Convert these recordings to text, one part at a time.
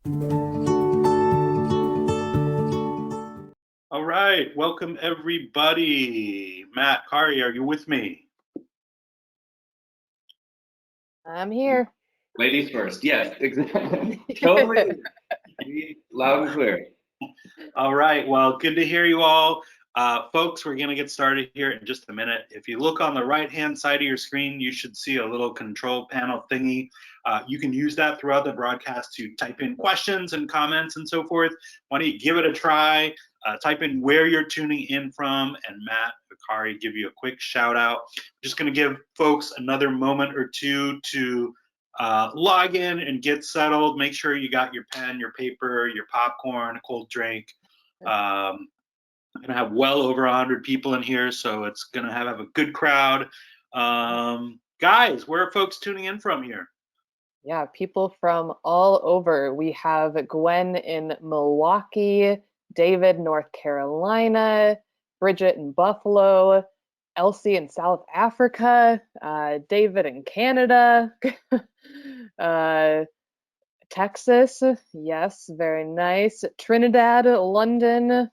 All right, welcome everybody. Matt, Kari, are you with me? I'm here. Ladies first. Yes, exactly. Totally loud and clear. All right, well, good to hear you all. Folks, we're going to get started here in just a minute. If you look on the right-hand side of your screen, you should see a little control panel thingy. You can use that throughout the broadcast to type in questions and comments and so forth. Why don't you give it a try? Type in where you're tuning in from, and Matt, Kari, give you a quick shout out. I'm just going to give folks another moment or two to log in and get settled. Make sure you got your pen, your paper, your popcorn, a cold drink. I'm gonna have well over 100 people in here, so it's gonna have a good crowd. Guys, where are folks tuning in from here? Yeah, people from all over. We have Gwen in Milwaukee, David, North Carolina, Bridget in Buffalo, Elsie in South Africa, David in Canada, Texas, yes, very nice. Trinidad, London,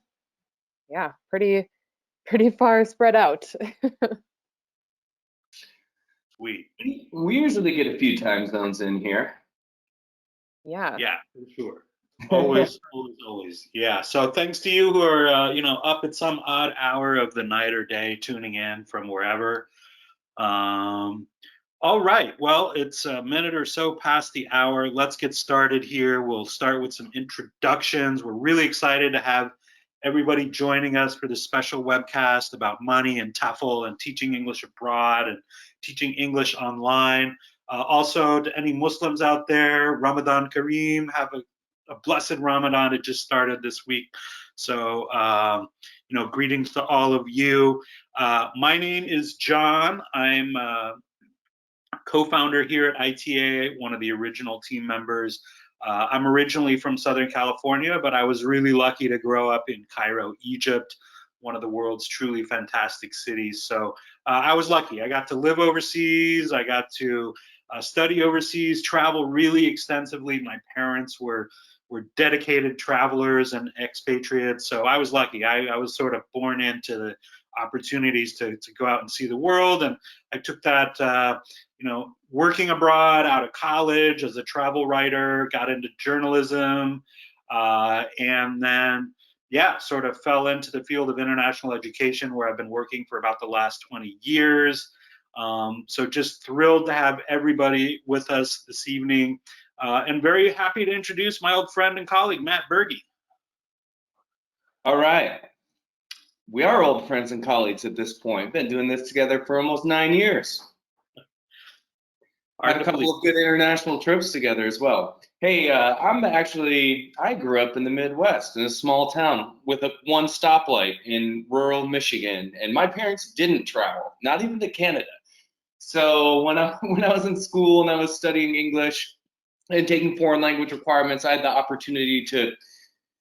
yeah, pretty far spread out. Sweet. We usually get a few time zones in here. Yeah. Yeah, for sure. Always, always. Yeah. So thanks to you who are, up at some odd hour of the night or day tuning in from wherever. All right. Well, it's a minute or so past the hour. Let's get started here. We'll start with some introductions. We're really excited to have everybody joining us for this special webcast about money and Tefl and teaching English abroad and teaching English online. Also, to any Muslims out there, Ramadan Kareem, have a blessed Ramadan. It just started this week. So, greetings to all of you. My name is John. I'm co-founder here at ITA, one of the original team members. I'm originally from Southern California, but I was really lucky to grow up in Cairo, Egypt, one of the world's truly fantastic cities. So I was lucky. I got to live overseas. I got to study overseas, travel really extensively. My parents were dedicated travelers and expatriates, so I was lucky. I was sort of born into the opportunities to go out and see the world, and I took that working abroad out of college as a travel writer, got into journalism, and then sort of fell into the field of international education, where I've been working for about the last 20 years. So just thrilled to have everybody with us this evening, and very happy to introduce my old friend and colleague, Matt Berge. All right. We are old friends and colleagues at this point. Been doing this together for almost 9 years. Had a couple of good international trips together as well. Hey, I grew up in the Midwest in a small town with one stoplight in rural Michigan, and my parents didn't travel, not even to Canada. So when I was in school and I was studying English and taking foreign language requirements, I had the opportunity to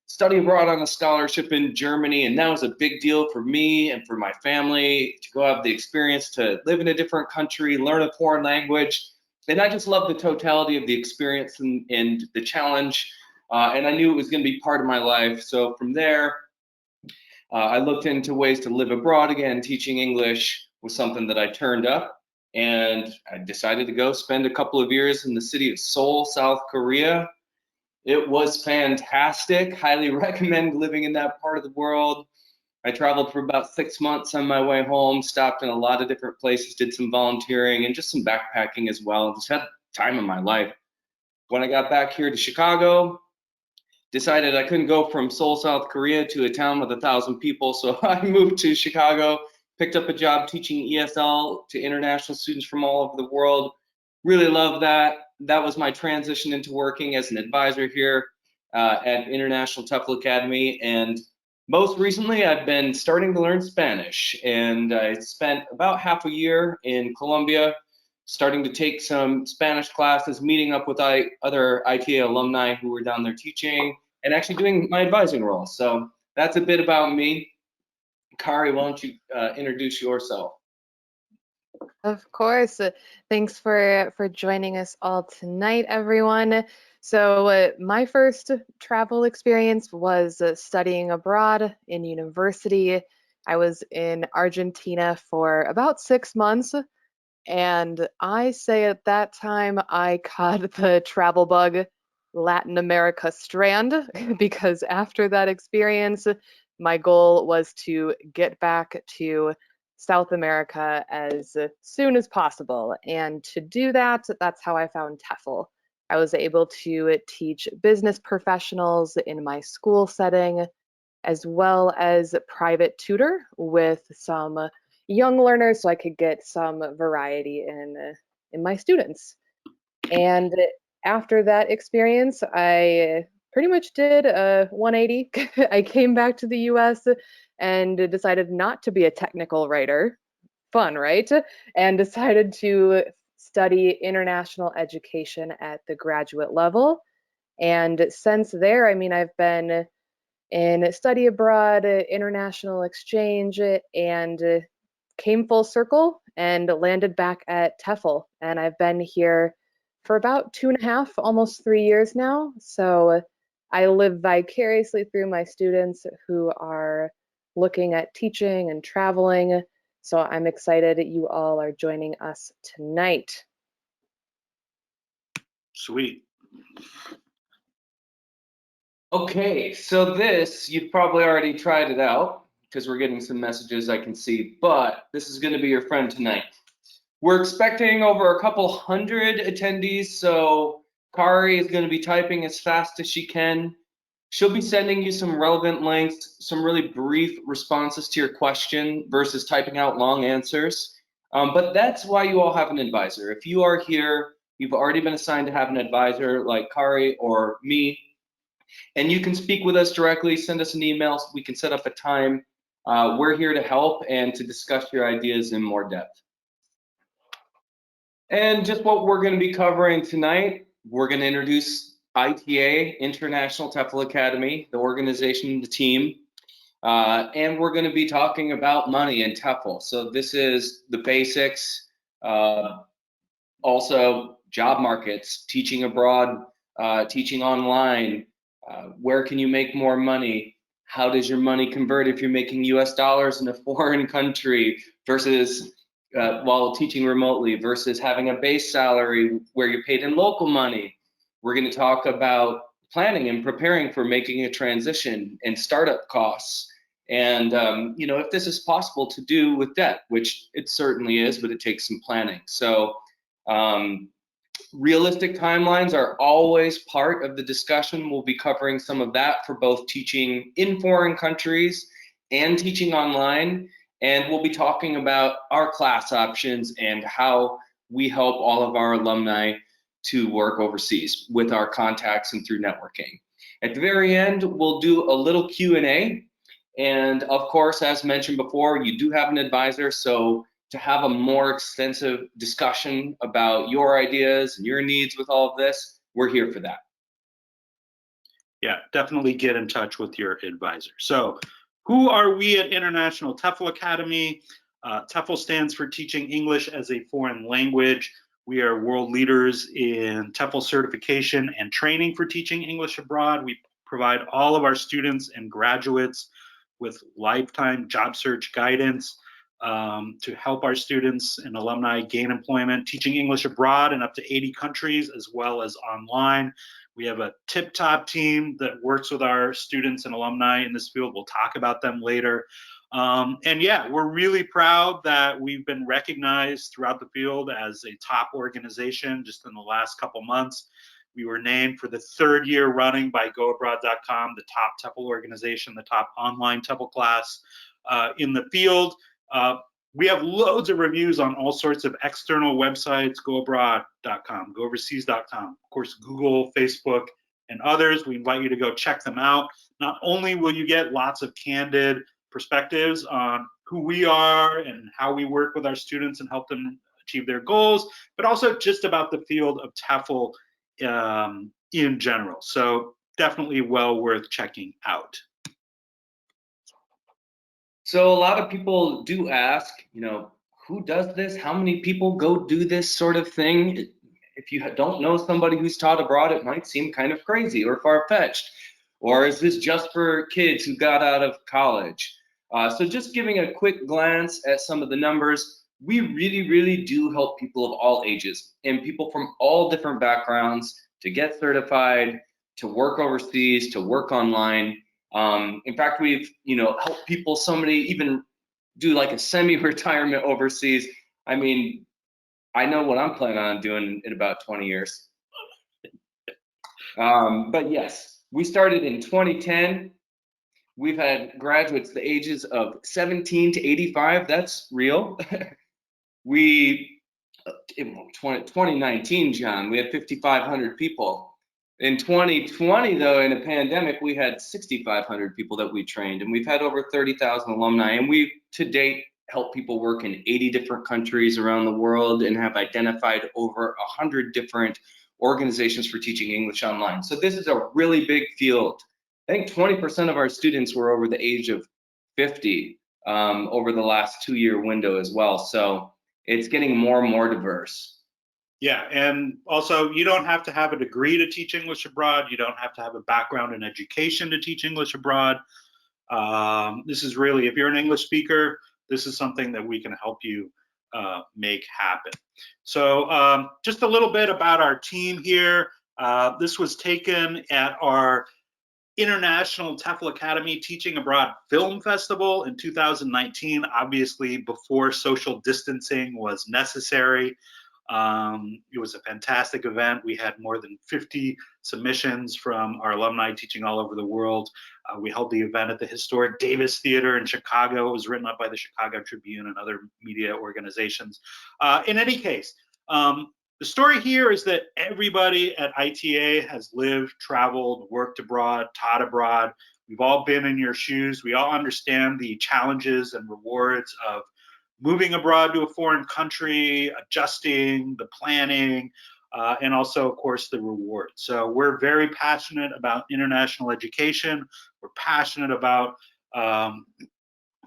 study abroad on a scholarship in Germany, and that was a big deal for me and for my family to go have the experience to live in a different country, learn a foreign language. And I just loved the totality of the experience and the challenge, and I knew it was going to be part of my life. So from there, I looked into ways to live abroad again. Teaching English was something that I turned up, and I decided to go spend a couple of years in the city of Seoul, South Korea. It was fantastic. Highly recommend living in that part of the world. I traveled for about 6 months on my way home, stopped in a lot of different places, did some volunteering and just some backpacking as well. Just had time in my life. When I got back here to Chicago, decided I couldn't go from Seoul, South Korea to a town with 1,000 people. So I moved to Chicago, picked up a job teaching ESL to international students from all over the world. Really love that. That was my transition into working as an advisor here at International Tefl Academy. And most recently, I've been starting to learn Spanish, and I spent about half a year in Colombia starting to take some Spanish classes, meeting up with other ITA alumni who were down there teaching, and actually doing my advising role. So that's a bit about me. Kari, why don't you introduce yourself? Of course. Thanks for joining us all tonight, everyone. So my first travel experience was studying abroad in university. I was in Argentina for about 6 months, and I say at that time I caught the travel bug, Latin America strand, because after that experience, my goal was to get back to South America as soon as possible. And to do that, that's how I found Tefl. I was able to teach business professionals in my school setting, as well as private tutor with some young learners so I could get some variety in my students. And after that experience, I pretty much did a 180. I came back to the US and decided not to be a technical writer. Fun, right? And decided to study international education at the graduate level. And since there, I mean, I've been in study abroad, international exchange, and came full circle and landed back at Tefl. And I've been here for about 2.5, almost 3 years now. So I live vicariously through my students who are looking at teaching and traveling. So I'm excited that you all are joining us tonight. Sweet. Okay, so this, you've probably already tried it out because we're getting some messages I can see, but this is going to be your friend tonight. We're expecting over a couple hundred attendees, so Kari is going to be typing as fast as she can. She'll be sending you some relevant links, some really brief responses to your question versus typing out long answers. But that's why you all have an advisor. If you are here, you've already been assigned to have an advisor like Kari or me, and you can speak with us directly, send us an email, so we can set up a time. We're here to help and to discuss your ideas in more depth. And just what we're going to be covering tonight, we're going to introduce ITA, International Tefl Academy, the organization, the team, and we're going to be talking about money and Tefl. So this is the basics, also job markets, teaching abroad, teaching online, where can you make more money? How does your money convert if you're making US dollars in a foreign country versus while teaching remotely versus having a base salary where you're paid in local money? We're going to talk about planning and preparing for making a transition and startup costs. And, you know, if this is possible to do with debt, which it certainly is, but it takes some planning. So realistic timelines are always part of the discussion. We'll be covering some of that for both teaching in foreign countries and teaching online. And we'll be talking about our class options and how we help all of our alumni to work overseas with our contacts and through networking. At the very end, we'll do a little Q&A. And of course, as mentioned before, you do have an advisor, so to have a more extensive discussion about your ideas and your needs with all of this, we're here for that. Yeah, definitely get in touch with your advisor. So who are we at International Tefl Academy? Tefl stands for Teaching English as a Foreign Language. We are world leaders in Tefl certification and training for teaching English abroad. We provide all of our students and graduates with lifetime job search guidance to help our students and alumni gain employment teaching English abroad in up to 80 countries, as well as online. We have a tip-top team that works with our students and alumni in this field. We'll talk about them later. And yeah, we're really proud that we've been recognized throughout the field as a top organization just in the last couple months. We were named for the 3rd year running by goabroad.com, the top Tefl organization, the top online Tefl class in the field. We have loads of reviews on all sorts of external websites, goabroad.com, gooverseas.com, of course, Google, Facebook, and others. We invite you to go check them out. Not only will you get lots of candid perspectives on who we are and how we work with our students and help them achieve their goals, but also just about the field of Tefl in general. So definitely well worth checking out. So a lot of people do ask, you know, who does this? How many people go do this sort of thing? if you don't know somebody who's taught abroad, it might seem kind of crazy or far-fetched. Or is this just for kids who got out of college? So just giving a quick glance at some of the numbers, we really do help people of all ages and people from all different backgrounds to get certified, to work overseas, to work online. In fact, we've helped people, somebody even do like a semi-retirement overseas. I mean, I know what I'm planning on doing in about 20 years. But yes, we started in 2010. We've had graduates the ages of 17 to 85. That's real. In 2019, John, we had 5,500 people. In 2020, though, in a pandemic, we had 6,500 people that we trained, and we've had over 30,000 alumni. And we've to date helped people work in 80 different countries around the world and have identified over 100 different organizations for teaching English online. So this is a really big field. I think 20% of our students were over the age of 50 over the last 2-year window as well. So it's getting more and more diverse. Yeah, and also you don't have to have a degree to teach English abroad. You don't have to have a background in education to teach English abroad. This is really, if you're an English speaker, this is something that we can help you make happen. So just a little bit about our team here. This was taken at our International Tefl Academy Teaching Abroad Film Festival in 2019, obviously before social distancing was necessary. It was a fantastic event. We had more than 50 submissions from our alumni teaching all over the world. We held the event at the historic Davis Theater in Chicago. It was written up by the Chicago Tribune and other media organizations. In any case, the story here is that everybody at ITA has lived, traveled, worked abroad, taught abroad. We've all been in your shoes. We all understand the challenges and rewards of moving abroad to a foreign country, adjusting, the planning, and also, of course, the reward. So we're very passionate about international education. We're passionate about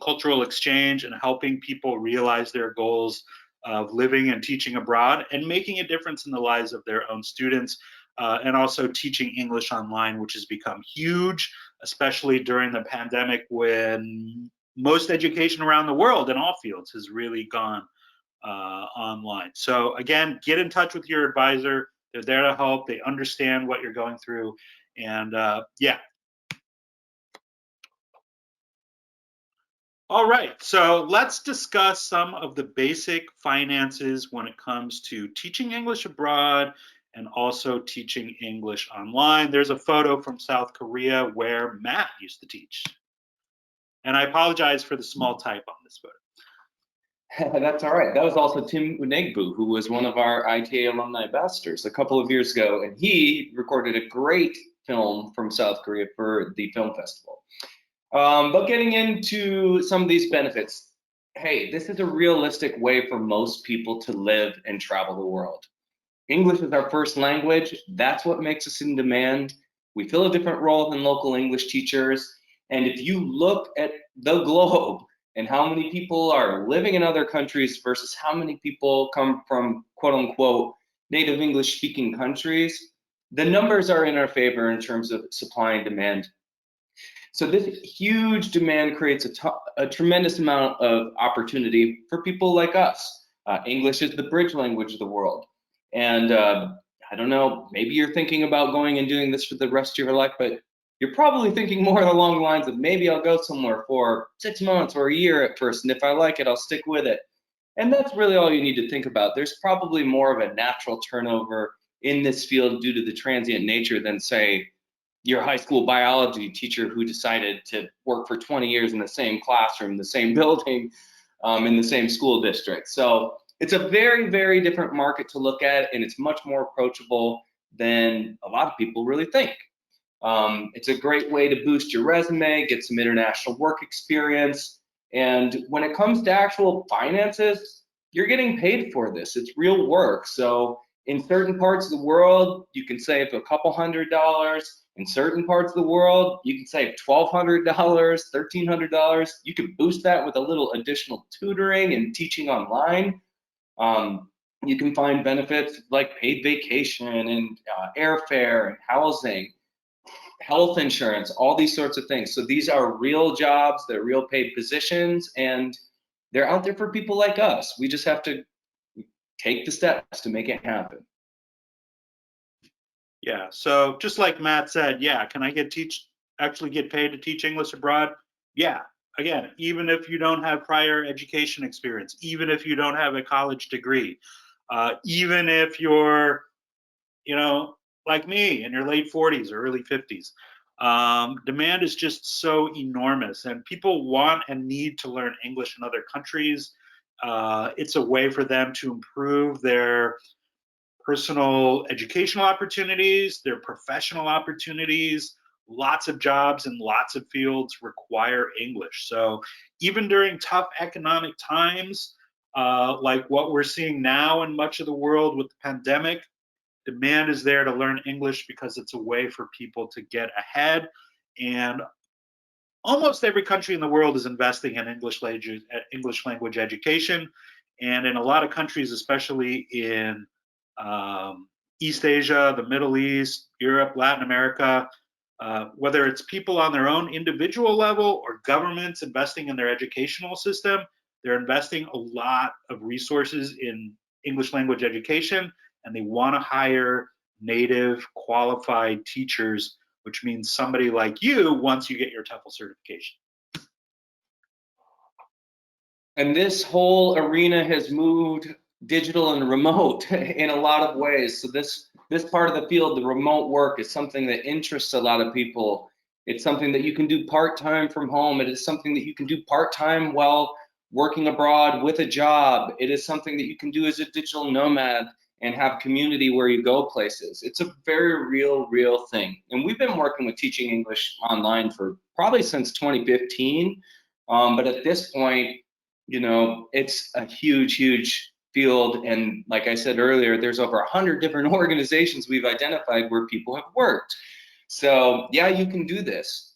cultural exchange and helping people realize their goals of living and teaching abroad and making a difference in the lives of their own students, and also teaching English online, which has become huge, especially during the pandemic when most education around the world in all fields has really gone online. So again, get in touch with your advisor. They're there to help. They understand what you're going through. And yeah. All right, so let's discuss some of the basic finances when it comes to teaching English abroad and also teaching English online. There's a photo from South Korea where Matt used to teach. And I apologize for the small type on this photo. That's all right. That was also Tim Unegbu, who was one of our ITA alumni ambassadors a couple of years ago, and he recorded a great film from South Korea for the film festival. But getting into some of these benefits, hey, this is a realistic way for most people to live and travel the world. English is our first language. That's what makes us in demand. We fill a different role than local English teachers. And if you look at the globe and how many people are living in other countries versus how many people come from quote unquote native English speaking countries, the numbers are in our favor in terms of supply and demand. So this huge demand creates a tremendous amount of opportunity for people like us. English is the bridge language of the world. And I don't know, maybe you're thinking about going and doing this for the rest of your life, but you're probably thinking more along the lines of maybe I'll go somewhere for 6 months or a year at first, and if I like it, I'll stick with it. And that's really all you need to think about. There's probably more of a natural turnover in this field due to the transient nature than, say, your high school biology teacher who decided to work for 20 years in the same classroom, the same building, in the same school district. So it's a very, very different market to look at, and it's much more approachable than a lot of people really think. It's a great way to boost your resume, get some international work experience, and when it comes to actual finances, you're getting paid for this. It's real work. So in certain parts of the world, you can save a couple $100. In certain parts of the world, you can save $1,200, $1,300. You can boost that with a little additional tutoring and teaching online. You can find benefits like paid vacation and airfare and housing, health insurance, all these sorts of things. So these are real jobs, they're real paid positions, and they're out there for people like us. We just have to take the steps to make it happen. Yeah. So just like Matt said, yeah, can I actually get paid to teach English abroad? Yeah. Again, even if you don't have prior education experience, even if you don't have a college degree, even if you're, like me in your late 40s or early 50s, demand is just so enormous, and people want and need to learn English in other countries. It's a way for them to improve their personal educational opportunities, their professional opportunities. Lots of jobs in lots of fields require English. So even during tough economic times, like what we're seeing now in much of the world with the pandemic, demand is there to learn English because it's a way for people to get ahead. And almost every country in the world is investing in English language education. And in a lot of countries, especially in East Asia, the Middle East, Europe, Latin America, whether it's people on their own individual level or governments investing in their educational system, they're investing a lot of resources in English language education, and they want to hire native qualified teachers, which means somebody like you once you get your TEFL certification. And this whole arena has moved digital and remote in a lot of ways. So this part of the field, the remote work, is something that interests a lot of people. It's something that you can do part-time from home. It is something that you can do part-time while working abroad with a job. It is something that you can do as a digital nomad and have community where you go places. It's a very real thing. And we've been working with teaching English online for probably since 2015. But at this point, it's a huge field. And like I said earlier, there's over 100 different organizations we've identified where people have worked. So yeah, you can do this.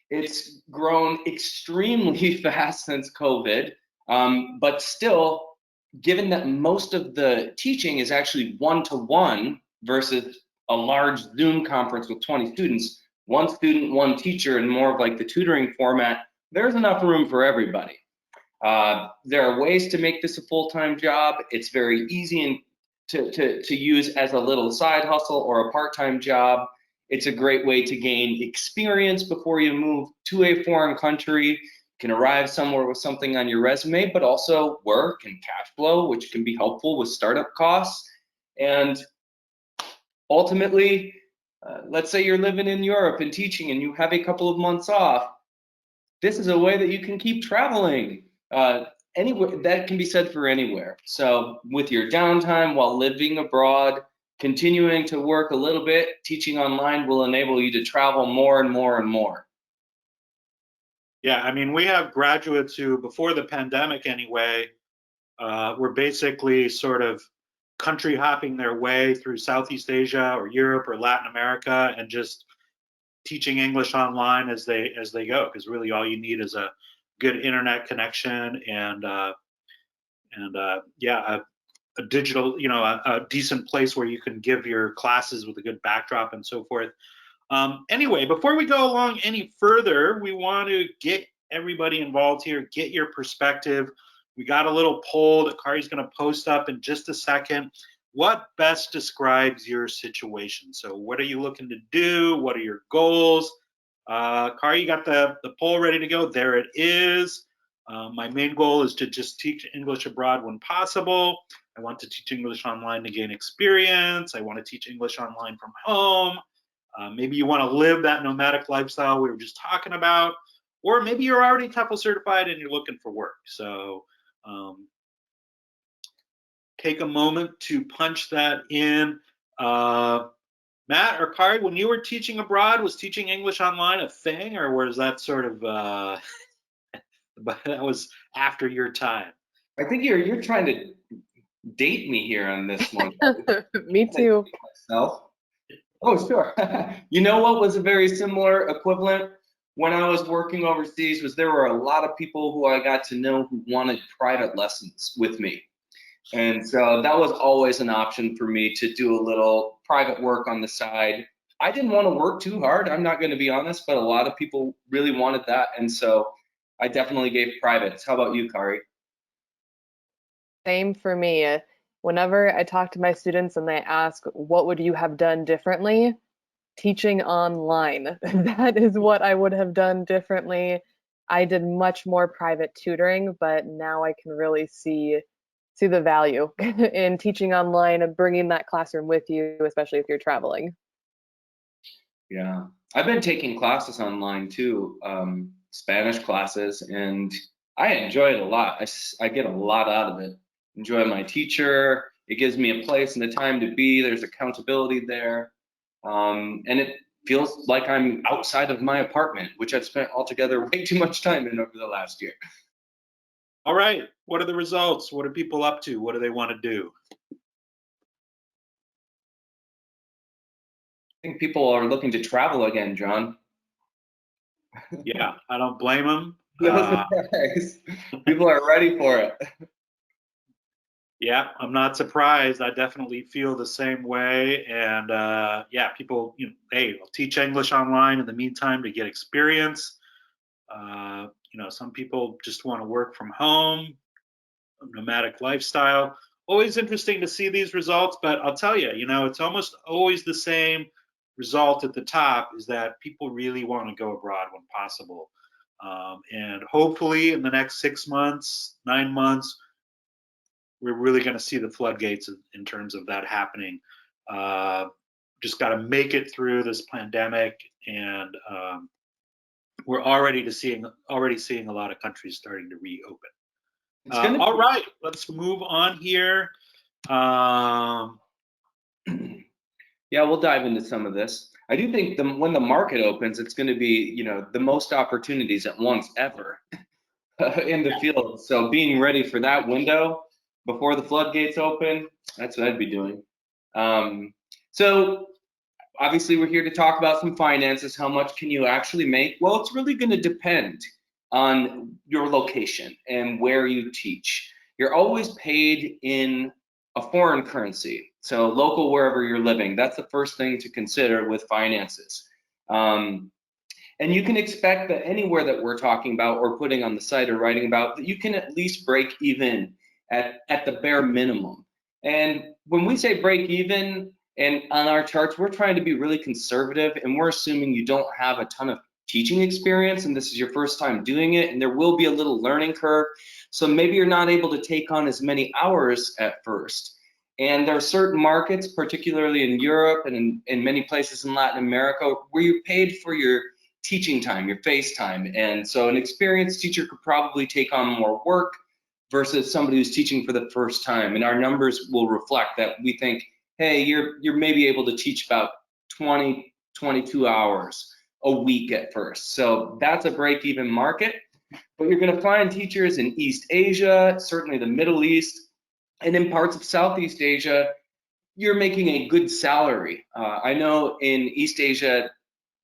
It's grown extremely fast since COVID, but still, given that most of the teaching is actually one-to-one versus a large Zoom conference with 20 students, one student, one teacher, and more of like the tutoring format, there's enough room for everybody. There are ways to make this a full-time job. It's very easy to use as a little side hustle or a part-time job. It's a great way to gain experience before you move to a foreign country. You can arrive somewhere with something on your resume, but also work and cash flow, which can be helpful with startup costs. And ultimately, let's say you're living in Europe and teaching and you have a couple of months off. This is a way that you can keep traveling. Anywhere that can be said for anywhere. So with your downtime while living abroad, continuing to work a little bit, teaching online will enable you to travel more and more and more. Yeah, I mean, we have graduates who, before the pandemic anyway, were basically sort of country hopping their way through Southeast Asia or Europe or Latin America and just teaching English online as they go, because really all you need is a good internet connection and a digital, a decent place where you can give your classes with a good backdrop and so forth. Anyway, before we go along any further, we want to get everybody involved here, get your perspective. We got a little poll that Kari's going to post up in just a second. What best describes your situation? So what are you looking to do? What are your goals? Kari, you got the poll ready to go? There it is. My main goal is to just teach English abroad when possible. I want to teach English online to gain experience. I want to teach English online from home. Maybe you want to live that nomadic lifestyle we were just talking about, or maybe you're already TEFL certified and you're looking for work. So take a moment to punch that in. Matt or Kari, when you were teaching abroad, was teaching English online a thing, or was that sort of but that was after your time? I think you're trying to date me here on this one. Me too. Myself. Oh, sure. You know what was a very similar equivalent when I was working overseas was there were a lot of people who I got to know who wanted private lessons with me. And so that was always an option for me to do a little private work on the side. I didn't want to work too hard, I'm not going to be honest, but a lot of people really wanted that. And so I definitely gave privates. How about you, Kari? Same for me. Whenever I talk to my students and they ask, what would you have done differently? Teaching online. That is what I would have done differently. I did much more private tutoring, but now I can really see the value in teaching online and bringing that classroom with you, especially if you're traveling. Yeah, I've been taking classes online too, Spanish classes, and I enjoy it a lot. I get a lot out of it. Enjoy my teacher. It gives me a place and a time to be. There's accountability there, and it feels like I'm outside of my apartment, which I've spent altogether way too much time in over the last year. All right. What are the results? What are people up to? What do they want to do? I think people are looking to travel again, John. Yeah, I don't blame them. No surprise. People are ready for it. Yeah, I'm not surprised. I definitely feel the same way. And yeah, people, hey, I'll teach English online in the meantime to get experience. Some people just want to work from home, nomadic lifestyle. Always interesting to see these results, but I'll tell you, it's almost always the same result at the top is that people really want to go abroad when possible. And hopefully in the next 6 months, 9 months, we're really going to see the floodgates in terms of that happening. Just got to make it through this pandemic, and we're already seeing a lot of countries starting to reopen. All right, let's move on here. Yeah, we'll dive into some of this. I do think when the market opens, it's going to be, the most opportunities at once ever in the field. So being ready for that window before the floodgates open, that's what I'd be doing. So obviously we're here to talk about some finances. How much can you actually make? Well, it's really going to depend on your location and where you teach. You're always paid in a foreign currency, so local wherever you're living. That's the first thing to consider with finances. And you can expect that anywhere that we're talking about or putting on the site or writing about, that you can at least break even at the bare minimum. And when we say break even, and on our charts, we're trying to be really conservative, and we're assuming you don't have a ton of teaching experience and this is your first time doing it, and there will be a little learning curve. So maybe you're not able to take on as many hours at first. And there are certain markets, particularly in Europe and in many places in Latin America, where you're paid for your teaching time, your face time. And so an experienced teacher could probably take on more work versus somebody who's teaching for the first time. And our numbers will reflect that. We think, hey, you're maybe able to teach about 20, 22 hours a week at first. So that's a break-even market. But you're going to find teachers in East Asia, certainly the Middle East, and in parts of Southeast Asia, you're making a good salary. I know in East Asia,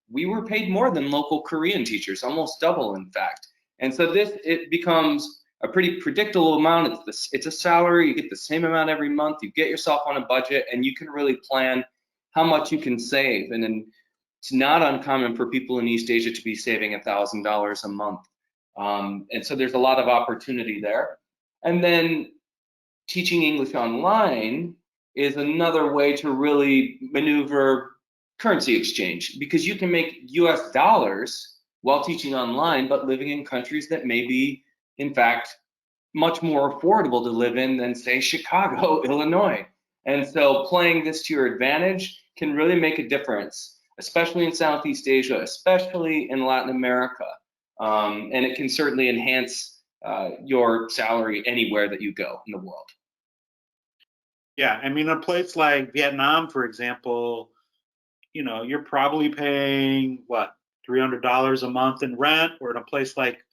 we were paid more than local Korean teachers, almost double, in fact. And so it becomes a pretty predictable amount. It's a salary. You get the same amount every month. You get yourself on a budget, and you can really plan how much you can save. And then it's not uncommon for people in East Asia to be saving $1,000 a month. And so there's a lot of opportunity there. And then teaching English online is another way to really maneuver currency exchange, because you can make US dollars while teaching online, but living in countries that may be, in fact, much more affordable to live in than, say, Chicago, Illinois. And so playing this to your advantage can really make a difference, especially in Southeast Asia, especially in Latin America. And it can certainly enhance your salary anywhere that you go in the world. Yeah, I mean, a place like Vietnam, for example, you're probably paying what, $300 a month in rent, or in a place like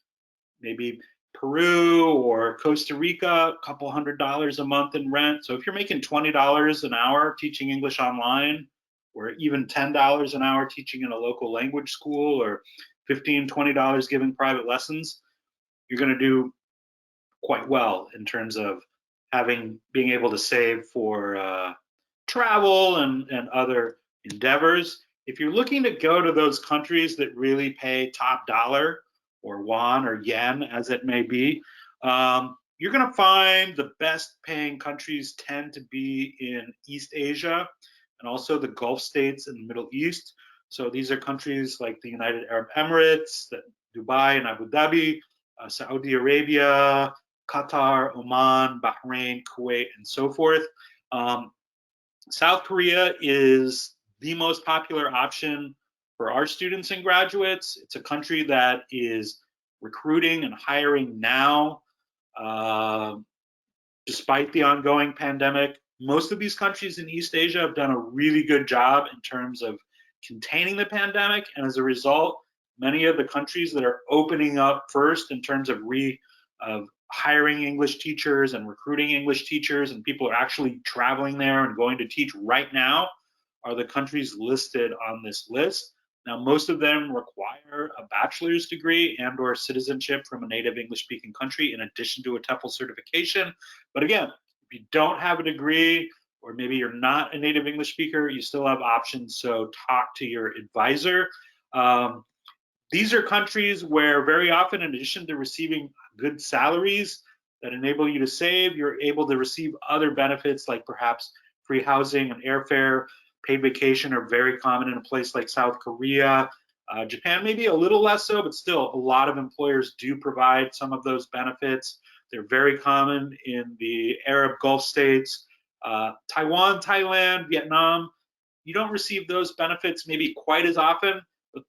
maybe Peru or Costa Rica, a couple $100 a month in rent. So if you're making $20 an hour teaching English online, or even $10 an hour teaching in a local language school, or $15, $20 giving private lessons, you're going to do quite well in terms of being able to save for travel and other endeavors. If you're looking to go to those countries that really pay top dollar, or won or yen as it may be, you're going to find the best paying countries tend to be in East Asia and also the Gulf states in the Middle East. So these are countries like the United Arab Emirates, Dubai and Abu Dhabi, Saudi Arabia, Qatar, Oman, Bahrain, Kuwait, and so forth. South Korea is the most popular option for our students and graduates. It's a country that is recruiting and hiring now, despite the ongoing pandemic. Most of these countries in East Asia have done a really good job in terms of containing the pandemic, and as a result, many of the countries that are opening up first in terms of hiring English teachers and recruiting English teachers, and people are actually traveling there and going to teach right now, are the countries listed on this list. Now, most of them require a bachelor's degree and or citizenship from a native English-speaking country in addition to a Tefl certification. But again, if you don't have a degree, or maybe you're not a native English speaker, you still have options, so talk to your advisor. These are countries where very often, in addition to receiving good salaries that enable you to save, you're able to receive other benefits like perhaps free housing and airfare. Paid vacation are very common in a place like South Korea. Japan maybe a little less so, but still a lot of employers do provide some of those benefits. They're very common in the Arab Gulf states. Taiwan, Thailand, Vietnam, you don't receive those benefits maybe quite as often, but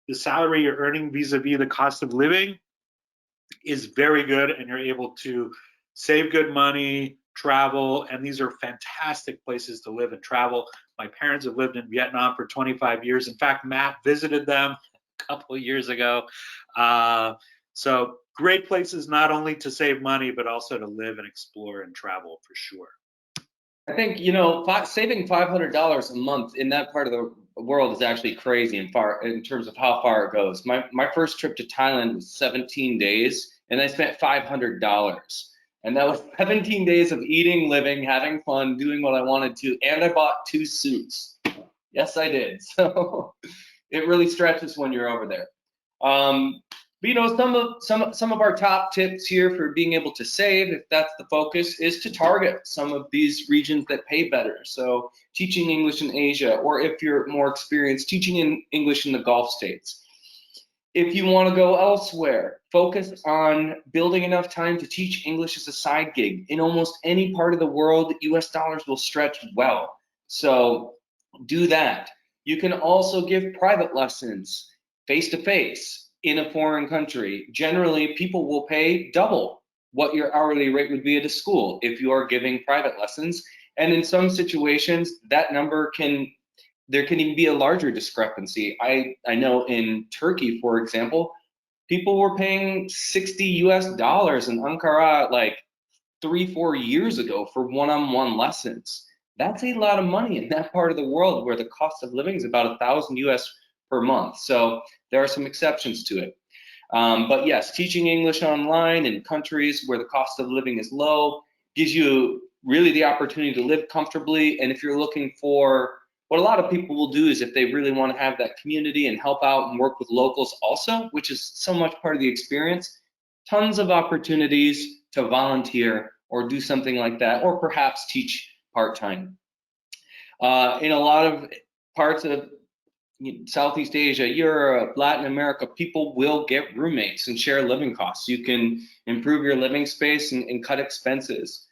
the salary you're earning vis-a-vis the cost of living is very good, and you're able to save good money, travel, and these are fantastic places to live and travel. My parents have lived in Vietnam for 25 years. In fact, Matt visited them a couple of years ago. So great places not only to save money, but also to live and explore and travel for sure. I think, saving $500 a month in that part of the world is actually crazy in terms of how far it goes. My first trip to Thailand was 17 days, and I spent $500. And that was 17 days of eating, living, having fun, doing what I wanted to, and I bought 2 suits. Yes, I did. So it really stretches when you're over there. But some of our top tips here for being able to save, if that's the focus, is to target some of these regions that pay better. So teaching English in Asia, or if you're more experienced, teaching English in the Gulf states. If you want to go elsewhere, focus on building enough time to teach English as a side gig. In almost any part of the world, US dollars will stretch well. So do that. You can also give private lessons face-to-face in a foreign country. Generally, people will pay double what your hourly rate would be at a school if you are giving private lessons. And in some situations, that number there can even be a larger discrepancy. I know in Turkey, for example, people were paying $60 US in Ankara like 3-4 years ago for one-on-one lessons. That's a lot of money in that part of the world where the cost of living is about $1,000 US per month. So there are some exceptions to it. But yes, teaching English online in countries where the cost of living is low gives you really the opportunity to live comfortably. And if you're looking for, what a lot of people will do is if they really want to have that community and help out and work with locals also, which is so much part of the experience, tons of opportunities to volunteer or do something like that, or perhaps teach part-time. In a lot of parts of Southeast Asia, Europe, Latin America, people will get roommates and share living costs. You can improve your living space and cut expenses.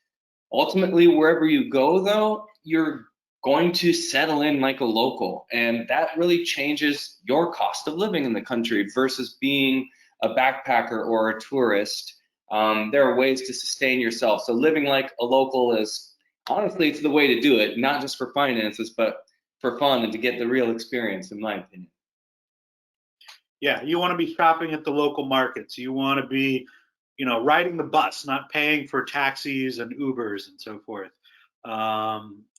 Ultimately, wherever you go, though, you're going to settle in like a local, and that really changes your cost of living in the country versus being a backpacker or a tourist. There are ways to sustain yourself. So living like a local is, honestly, it's the way to do it, not just for finances, but for fun and to get the real experience, in my opinion. Yeah, you want to be shopping at the local markets. You want to be, riding the bus, not paying for taxis and Ubers and so forth.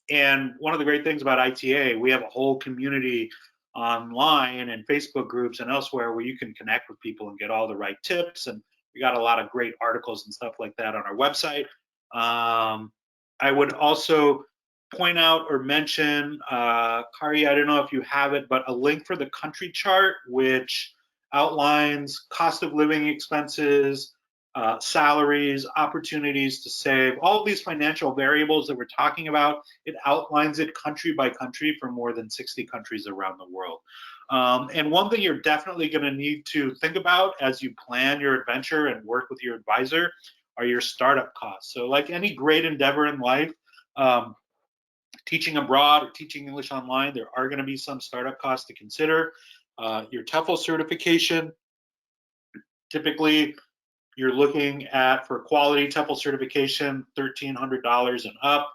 And one of the great things about ITA, we have a whole community online and Facebook groups and elsewhere where you can connect with people and get all the right tips. And we got a lot of great articles and stuff like that on our website. I would also point out or mention, Kari, I don't know if you have it, but a link for the country chart, which outlines cost of living expenses, salaries, opportunities to save, all of these financial variables that we're talking about. It outlines it country by country for more than 60 countries around the world. And one thing you're definitely going to need to think about as you plan your adventure and work with your advisor are your startup costs. So like any great endeavor in life, teaching abroad or teaching English online, there are going to be some startup costs to consider. Your TEFL certification, typically you're looking at, for quality TEFL certification, $1,300 and up.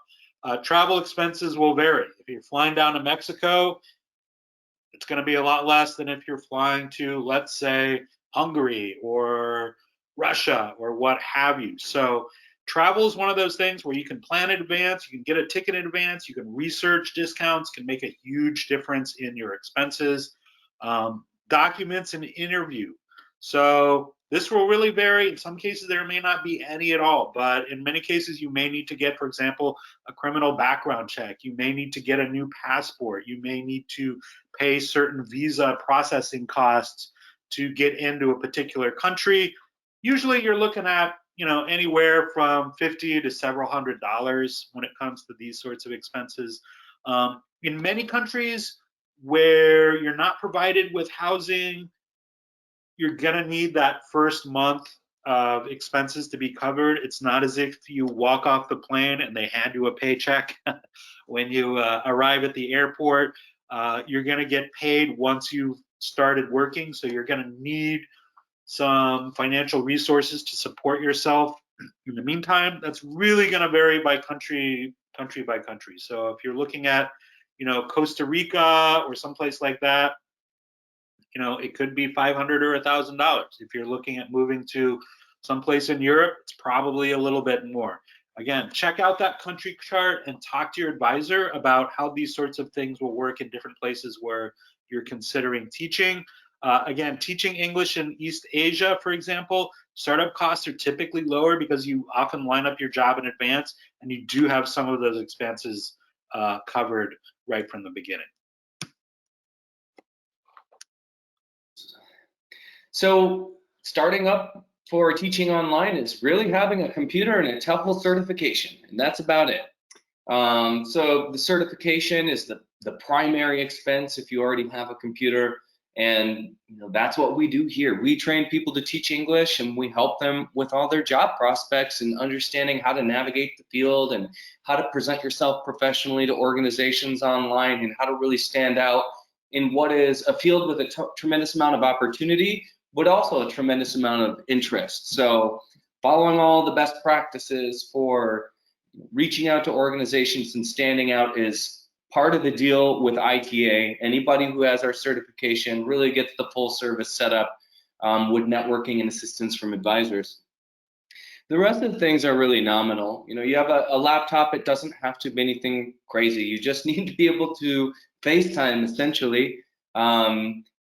Travel expenses will vary. If you're flying down to Mexico, it's going to be a lot less than if you're flying to, let's say, Hungary or Russia or what have you. So travel is one of those things where you can plan in advance, you can get a ticket in advance, you can research discounts, can make a huge difference in your expenses. Documents and interview. So this will really vary. In some cases, there may not be any at all, but in many cases, you may need to get, for example, a criminal background check. You may need to get a new passport. You may need to pay certain visa processing costs to get into a particular country. Usually you're looking at, anywhere from $50 to several $100s when it comes to these sorts of expenses. In many countries where you're not provided with housing, you're gonna need that first month of expenses to be covered. It's not as if you walk off the plane and they hand you a paycheck when you arrive at the airport. You're gonna get paid once you've started working, so you're gonna need some financial resources to support yourself. In the meantime, that's really gonna vary by country by country. So if you're looking at, Costa Rica or someplace like that, it could be $500 or $1,000. If you're looking at moving to someplace in Europe, it's probably a little bit more. Again, check out that country chart and talk to your advisor about how these sorts of things will work in different places where you're considering teaching. Again, teaching English in East Asia, for example, startup costs are typically lower because you often line up your job in advance and you do have some of those expenses covered right from the beginning. So starting up for teaching online is really having a computer and a TEFL certification, and that's about it. So the certification is the primary expense if you already have a computer, and that's what we do here. We train people to teach English, and we help them with all their job prospects and understanding how to navigate the field and how to present yourself professionally to organizations online and how to really stand out in what is a field with a tremendous amount of opportunity, but also a tremendous amount of interest. So following all the best practices for reaching out to organizations and standing out is part of the deal with ITA. Anybody who has our certification really gets the full service setup with networking and assistance from advisors. The rest of the things are really nominal. You have a laptop, it doesn't have to be anything crazy. You just need to be able to FaceTime, essentially.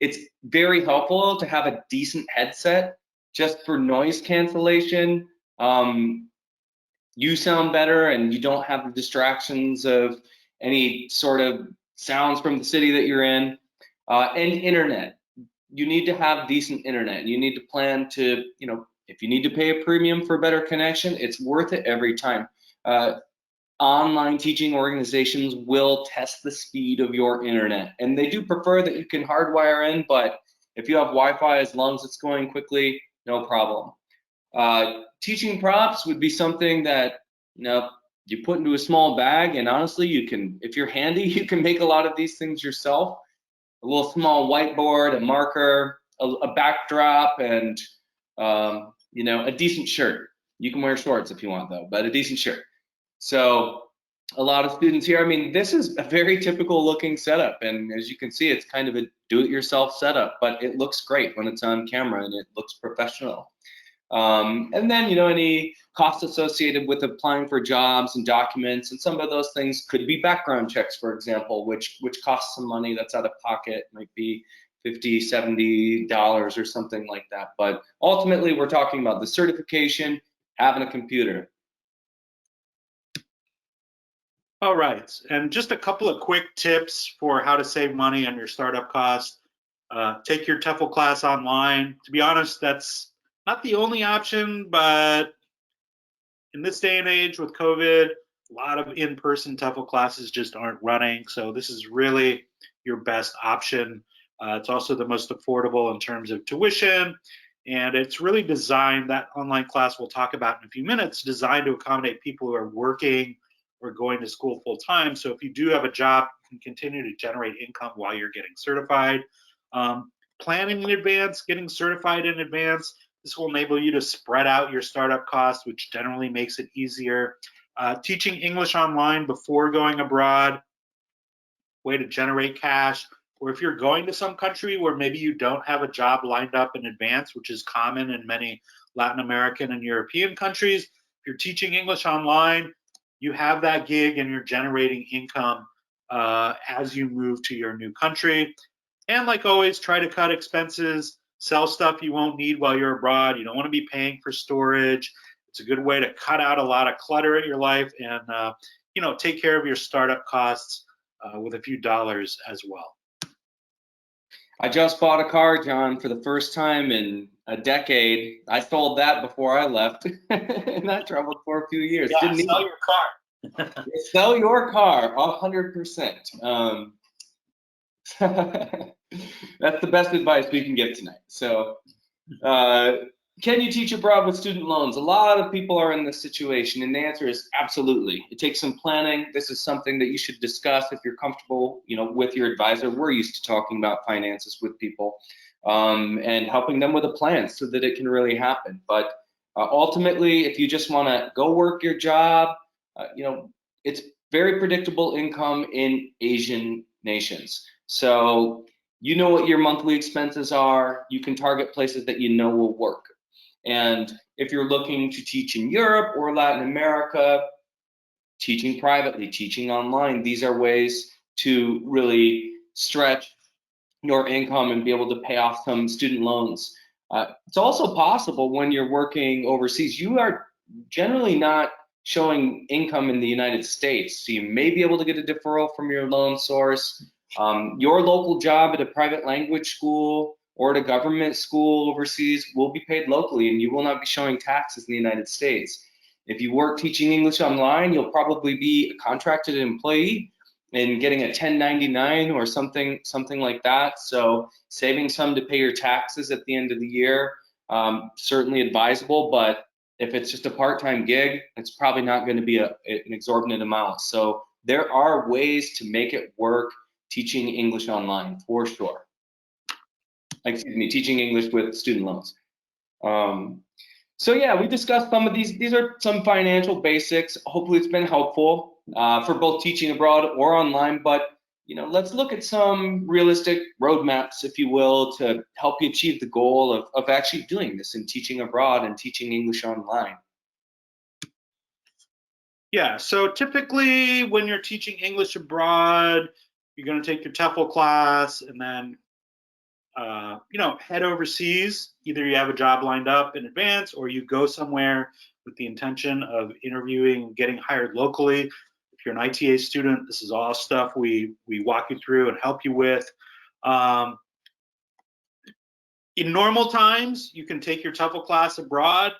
It's very helpful to have a decent headset just for noise cancellation. You sound better and you don't have the distractions of any sort of sounds from the city that you're in. And internet. You need to have decent internet. You need to plan to, if you need to pay a premium for a better connection, it's worth it every time. Online teaching organizations will test the speed of your internet, and they do prefer that you can hardwire in, but if you have Wi-Fi, as long as it's going quickly, no problem. Teaching props would be something that you put into a small bag, and honestly, you can, if you're handy, you can make a lot of these things yourself. A little small whiteboard, a marker, a backdrop, and a decent shirt. You can wear shorts if you want, though, but a decent shirt. So a lot of students here, this is a very typical looking setup, and as you can see, it's kind of a do-it-yourself setup, but it looks great when it's on camera and it looks professional. And then, any costs associated with applying for jobs and documents, and some of those things could be background checks, for example, which costs some money. That's out of pocket, might be $50, $70 or something like that. But ultimately, we're talking about the certification, having a computer. All right, and just a couple of quick tips for how to save money on your startup costs. Take your Tefl class online. To be honest, that's not the only option, but in this day and age with COVID, a lot of in-person TEFL classes just aren't running. So this is really your best option. It's also the most affordable in terms of tuition. And it's really designed, that online class we'll talk about in a few minutes, designed to accommodate people who are working or going to school full time. So if you do have a job, you can continue to generate income while you're getting certified. Planning in advance, getting certified in advance, this will enable you to spread out your startup costs, which generally makes it easier. Teaching English online before going abroad, way to generate cash. Or if you're going to some country where maybe you don't have a job lined up in advance, which is common in many Latin American and European countries, if you're teaching English online, you have that gig and you're generating income as you move to your new country. And like always, try to cut expenses, sell stuff you won't need while you're abroad. You don't want to be paying for storage. It's a good way to cut out a lot of clutter in your life and take care of your startup costs with a few dollars as well. I just bought a car, John, for the first time in a decade. I sold that before I left, and I traveled for a few years. Yeah, Didn't sell need your car. Sell your car, 100%. That's the best advice we can give tonight. So, can you teach abroad with student loans? A lot of people are in this situation, and the answer is absolutely. It takes some planning. This is something that you should discuss if you're comfortable, with your advisor. We're used to talking about finances with people and helping them with a plan so that it can really happen. But ultimately, if you just want to go work your job, it's very predictable income in Asian nations. So you know what your monthly expenses are. You can target places that you know will work. And if you're looking to teach in Europe or Latin America, teaching privately, teaching online, these are ways to really stretch your income and be able to pay off some student loans. It's also possible when you're working overseas, you are generally not showing income in the United States. So you may be able to get a deferral from your loan source. Your local job at a private language school or at a government school overseas will be paid locally, and you will not be showing taxes in the United States. If you work teaching English online, you'll probably be a contracted employee and getting a 1099 or something like that. So saving some to pay your taxes at the end of the year, certainly advisable, but if it's just a part-time gig, it's probably not going to be an exorbitant amount. So there are ways to make it work teaching English online, for sure. Excuse me, teaching English with student loans. So yeah, we discussed some of these. These are some financial basics. Hopefully it's been helpful for both teaching abroad or online, but let's look at some realistic roadmaps, if you will, to help you achieve the goal of actually doing this and teaching abroad and teaching English online. Yeah, so typically when you're teaching English abroad, you're going to take your TEFL class and then head overseas. Either you have a job lined up in advance or you go somewhere with the intention of interviewing and getting hired locally. If you're an ITA student, this is all stuff we walk you through and help you with. In normal times, you can take your TEFL class abroad.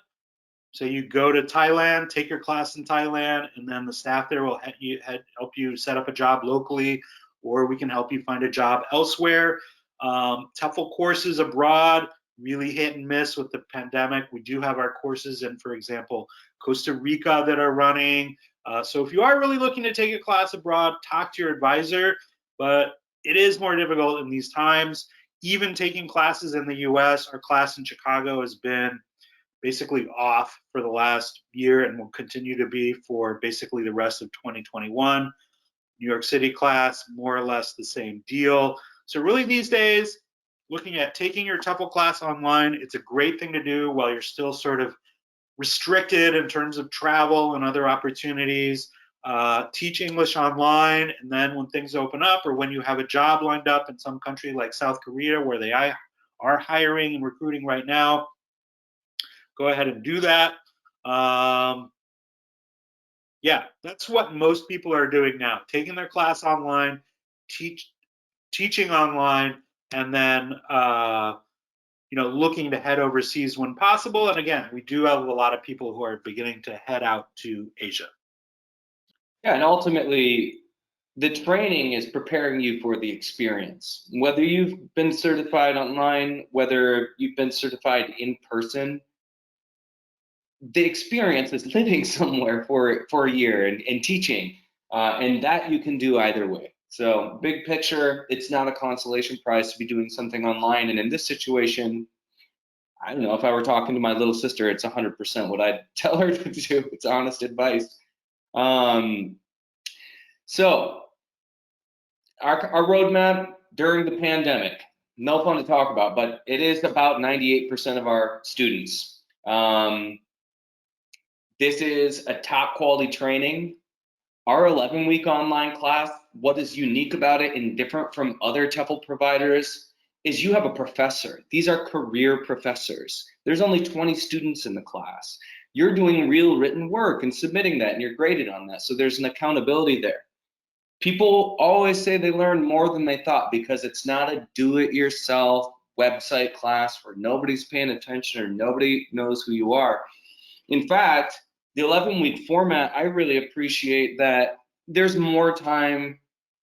So you go to Thailand, take your class in Thailand, and then the staff there will help you set up a job locally, or we can help you find a job elsewhere. TEFL courses abroad, really hit and miss with the pandemic. We do have our courses in, for example, Costa Rica that are running. So if you are really looking to take a class abroad, talk to your advisor, but it is more difficult in these times. Even taking classes in the US, our class in Chicago has been basically off for the last year and will continue to be for basically the rest of 2021. New York City class, more or less the same deal. So really these days, looking at taking your TEFL class online, it's a great thing to do while you're still sort of restricted in terms of travel and other opportunities. Teach English online, and then when things open up or when you have a job lined up in some country like South Korea where they are hiring and recruiting right now, go ahead and do that. Yeah, that's what most people are doing now, taking their class online, teaching online, and then looking to head overseas when possible. And again, we do have a lot of people who are beginning to head out to Asia. Yeah, and ultimately, the training is preparing you for the experience. Whether you've been certified online, whether you've been certified in person, the experience is living somewhere for a year and teaching, and that you can do either way. So big picture, it's not a consolation prize to be doing something online. And in this situation, I don't know, if I were talking to my little sister, it's 100% what I'd tell her to do. It's honest advice. Um, so our roadmap during the pandemic, no fun to talk about, but it is about 98% of our students. This is a top quality training. Our 11-week online class, what is unique about it and different from other Tefl providers is you have a professor. These are career professors. There's only 20 students in the class. You're doing real written work and submitting that, and you're graded on that. So there's an accountability there. People always say they learn more than they thought because it's not a do-it-yourself website class where nobody's paying attention or nobody knows who you are. In fact, the 11-week format, I really appreciate that there's more time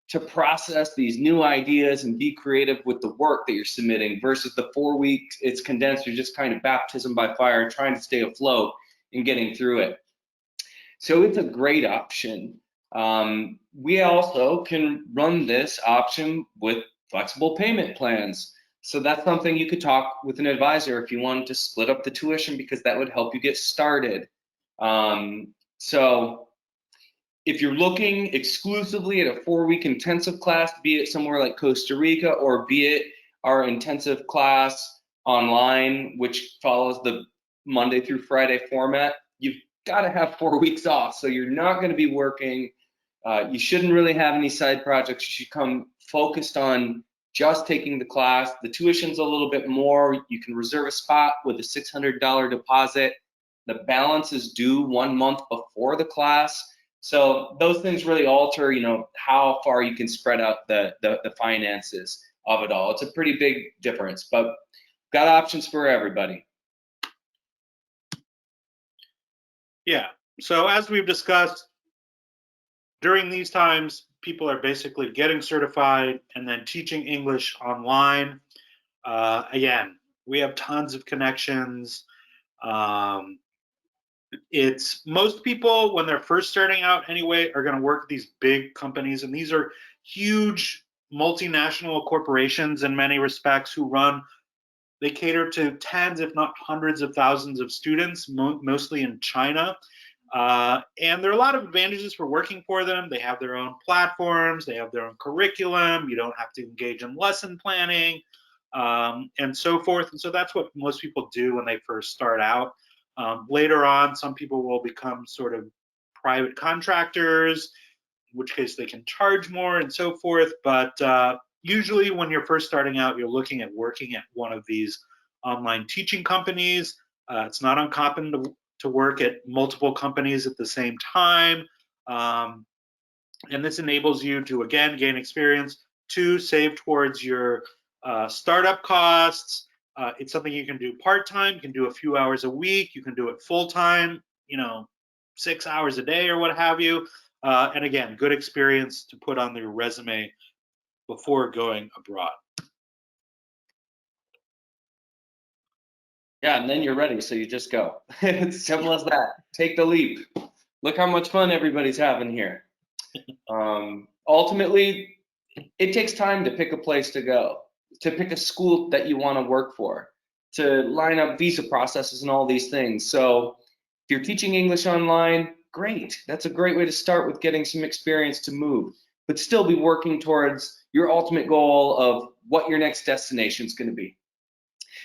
to process these new ideas and be creative with the work that you're submitting versus the 4 weeks, it's condensed, you're just kind of baptism by fire, trying to stay afloat and getting through it. So it's a great option. We also can run this option with flexible payment plans. So that's something you could talk with an advisor if you wanted to split up the tuition because that would help you get started. So if you're looking exclusively at a 4-week intensive class, be it somewhere like Costa Rica or be it our intensive class online, which follows the Monday through Friday format, you've got to have 4 weeks off. So you're not going to be working. You shouldn't really have any side projects. You should come focused on just taking the class. The tuition's a little bit more. You can reserve a spot with a $600 deposit. The balance is due 1 month before the class. So those things really alter, how far you can spread out the finances of it all. It's a pretty big difference, but got options for everybody. Yeah. So as we've discussed, during these times, people are basically getting certified and then teaching English online. Again, we have tons of connections. It's most people when they're first starting out anyway are going to work at these big companies, and these are huge multinational corporations in many respects who they cater to tens if not hundreds of thousands of students, mostly in China. And there are a lot of advantages for working for them. They have their own platforms, they have their own curriculum, you don't have to engage in lesson planning, and so forth. And so that's what most people do when they first start out. Later on, some people will become sort of private contractors, in which case they can charge more and so forth. But usually when you're first starting out, you're looking at working at one of these online teaching companies. It's not uncommon to work at multiple companies at the same time. And this enables you to, again, gain experience, to save towards your startup costs. It's something you can do part-time, you can do a few hours a week, you can do it full-time, 6 hours a day or what have you. And again, good experience to put on your resume before going abroad. Yeah, and then you're ready, so you just go. It's simple as that. Take the leap. Look how much fun everybody's having here. Ultimately, it takes time to pick a place to go, to pick a school that you want to work for, to line up visa processes and all these things. So if you're teaching English online, great. That's a great way to start with getting some experience to move, but still be working towards your ultimate goal of what your next destination is going to be.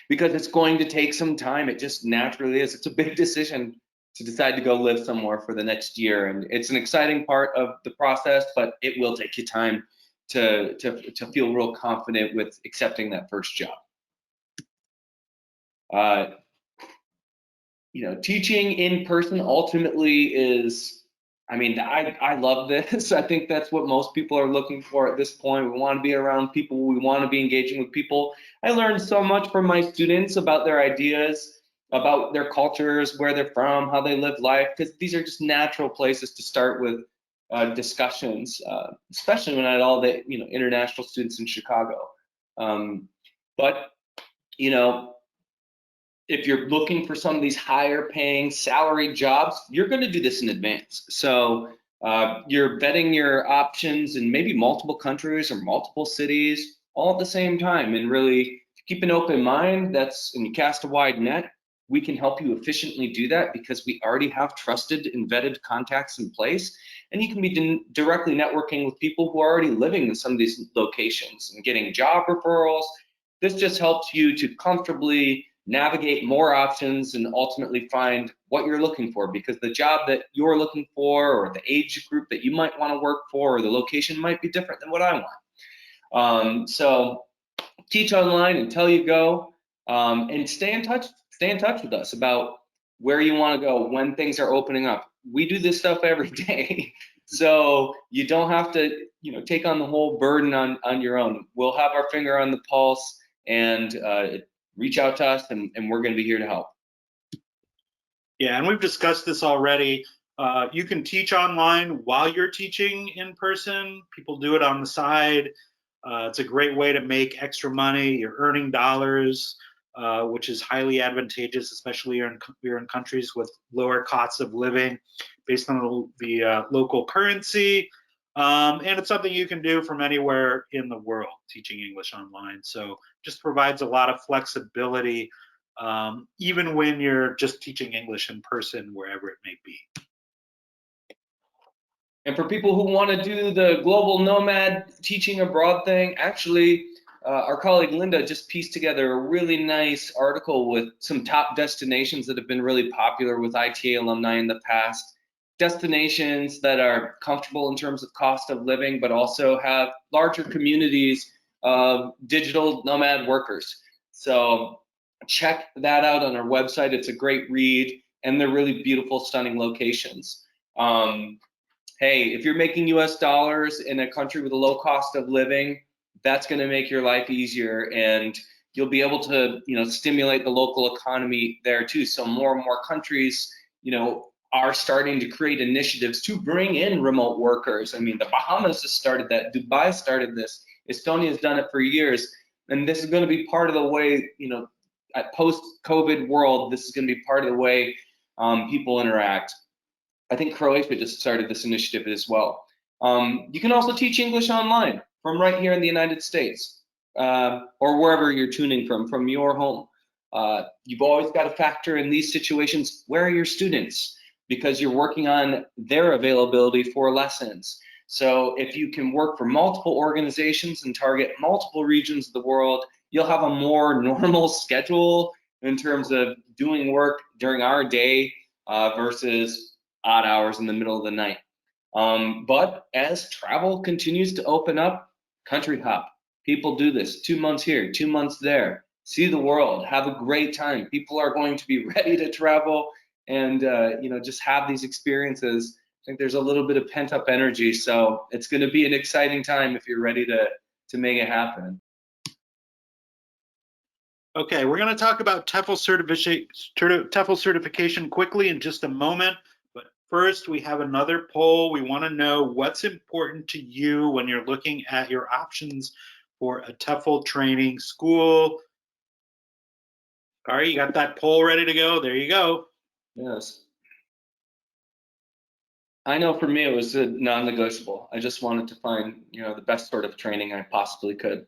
Because it's going to take some time. It just naturally is. It's a big decision to decide to go live somewhere for the next year. And it's an exciting part of the process, but it will take you time to feel real confident with accepting that first job. Teaching in person ultimately is, I mean, I love this. I think that's what most people are looking for at this point. We want to be around people. We want to be engaging with people. I learned so much from my students about their ideas, about their cultures, where they're from, how they live life, because these are just natural places to start with discussions, especially when I had all the international students in Chicago. But if you're looking for some of these higher paying salaried jobs, you're going to do this in advance. So you're vetting your options in maybe multiple countries or multiple cities all at the same time, and really keep an open mind. And you cast a wide net. We can help you efficiently do that because we already have trusted and vetted contacts in place, and you can be directly networking with people who are already living in some of these locations and getting job referrals. This just helps you to comfortably navigate more options and ultimately find what you're looking for, because the job that you're looking for, or the age group that you might want to work for, or the location might be different than what I want. So teach online until you go, and stay in touch with us about where you want to go when things are opening up. We do this stuff every day. So you don't have to take on the whole burden on your own. We'll have our finger on the pulse, and reach out to us, and we're going to be here to help. Yeah, and we've discussed this already. You can teach online while you're teaching in person. People do it on the side. It's a great way to make extra money. You're earning dollars, which is highly advantageous, especially you're in countries with lower costs of living based on the local currency. And it's something you can do from anywhere in the world, teaching English online. So just provides a lot of flexibility, even when you're just teaching English in person, wherever it may be. And for people who want to do the global nomad teaching abroad thing, actually, our colleague Linda just pieced together a really nice article with some top destinations that have been really popular with ITA alumni in the past. Destinations that are comfortable in terms of cost of living, but also have larger communities of digital nomad workers. So check that out on our website. It's a great read, and they're really beautiful, stunning locations. Hey, if you're making US dollars in a country with a low cost of living, that's going to make your life easier, and you'll be able to, stimulate the local economy there too. So more and more countries, are starting to create initiatives to bring in remote workers. I mean, the Bahamas has started that. Dubai started this. Estonia has done it for years. And this is going to be part of the way, at post-COVID world, this is going to be part of the way people interact. I think Croatia just started this initiative as well. You can also teach English online from right here in the United States, or wherever you're tuning from your home. You've always got to factor in these situations, where are your students? Because you're working on their availability for lessons. So if you can work for multiple organizations and target multiple regions of the world, you'll have a more normal schedule in terms of doing work during our day versus odd hours in the middle of the night. But as travel continues to open up, country hop. People do this, 2 months here, 2 months there. See the world, have a great time. People are going to be ready to travel and just have these experiences. I think there's a little bit of pent up energy, so it's going to be an exciting time if you're ready to make it happen. Okay, we're going to talk about TEFL certification quickly in just a moment. But first, we have another poll. We want to know what's important to you when you're looking at your options for a TEFL training school. Kari, you got that poll ready to go? There you go. Yes. I know for me it was a non-negotiable. I just wanted to find, the best sort of training I possibly could.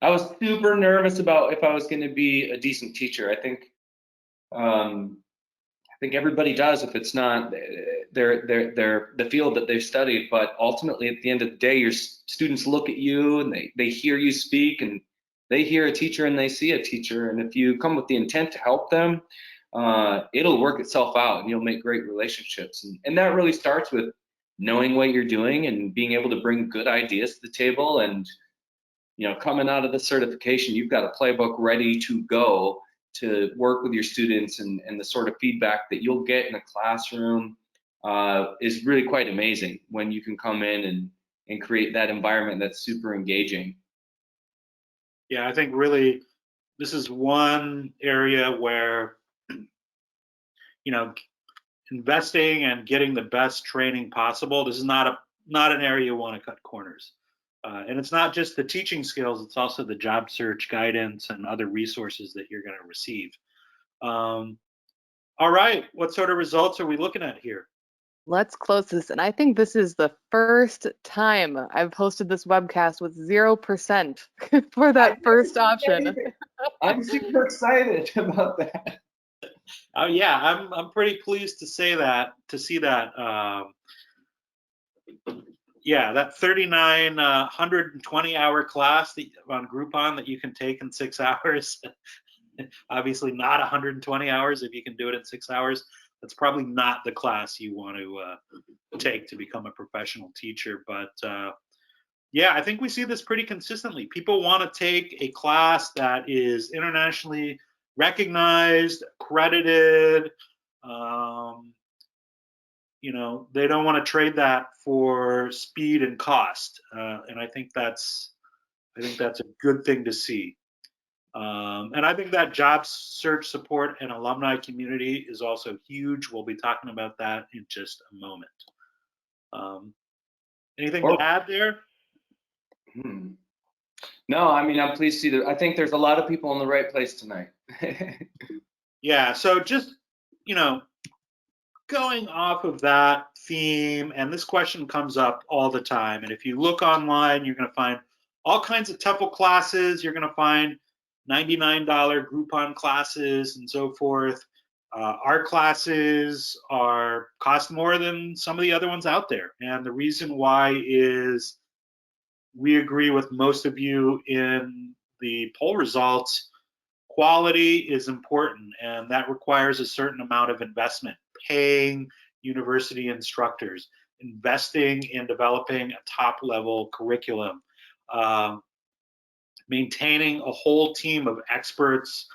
I was super nervous about if I was going to be a decent teacher. I think everybody does if it's not the field that they've studied. But ultimately, at the end of the day, your students look at you and they hear you speak, and they hear a teacher and they see a teacher. And if you come with the intent to help them, it'll work itself out, and you'll make great relationships. And that really starts with knowing what you're doing and being able to bring good ideas to the table. And coming out of the certification, you've got a playbook ready to go to work with your students, and the sort of feedback that you'll get in a classroom is really quite amazing when you can come in and create that environment that's super engaging. Yeah, I think really this is one area where, you know, investing and getting the best training possible. This is not an area you want to cut corners. And it's not just the teaching skills; it's also the job search guidance and other resources that you're going to receive. Um, all right, what sort of results are we looking at here? Let's close this. And I think this is the first time I've hosted this webcast with 0% for that first option. I'm super excited about that. Oh yeah, I'm pretty pleased to say that to see that. Yeah, that 39 120-hour class on Groupon that you can take in 6 hours. Obviously, not 120 hours if you can do it in 6 hours. That's probably not the class you want to take to become a professional teacher. But yeah, I think we see this pretty consistently. People want to take a class that is internationally recognized, accredited. Um, they don't want to trade that for speed and cost, and I think that's a good thing to see. And I think that job search support and alumni community is also huge. We'll be talking about that in just a moment. Anything to add there? No, I mean, I'm pleased to see that. I think there's a lot of people in the right place tonight. Yeah, so just, going off of that theme, and this question comes up all the time, and if you look online, you're going to find all kinds of TEFL classes. You're going to find $99 Groupon classes and so forth. Our classes cost more than some of the other ones out there, and the reason why is we agree with most of you in the poll results. Quality is important, and that requires a certain amount of investment. Paying university instructors, investing in developing a top-level curriculum, maintaining a whole team of experts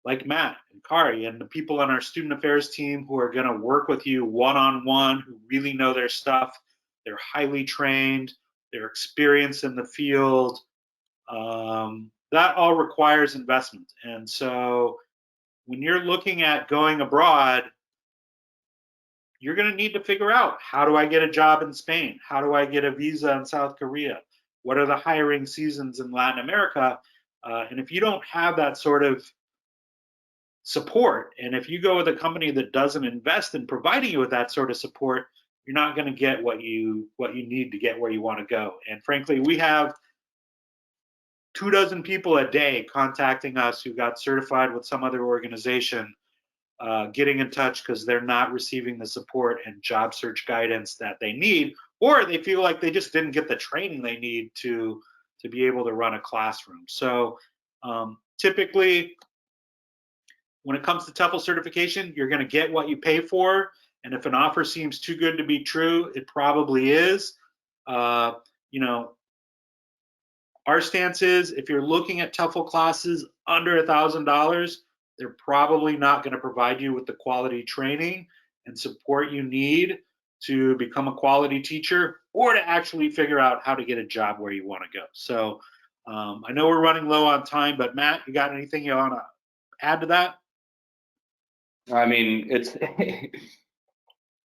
like Matt and Kari and the people on our student affairs team who are going to work with you one-on-one, who really know their stuff. They're highly trained, they're experienced in the field. That all requires investment. And so when you're looking at going abroad, you're going to need to figure out, how do I get a job in Spain? How do I get a visa in South Korea? What are the hiring seasons in Latin America? And if you don't have that sort of support, and if you go with a company that doesn't invest in providing you with that sort of support, you're not going to get what you need to get where you want to go. And frankly, we have 24 people a day contacting us who got certified with some other organization, getting in touch because they're not receiving the support and job search guidance that they need, or they feel like they just didn't get the training they need to be able to run a classroom. So typically, when it comes to TEFL certification, you're going to get what you pay for, and if an offer seems too good to be true, it probably is. Our stance is, if you're looking at TEFL classes under $1,000, they're probably not going to provide you with the quality training and support you need to become a quality teacher, or to actually figure out how to get a job where you want to go. So I know we're running low on time, but Matt, you got anything you want to add to that? I mean, it's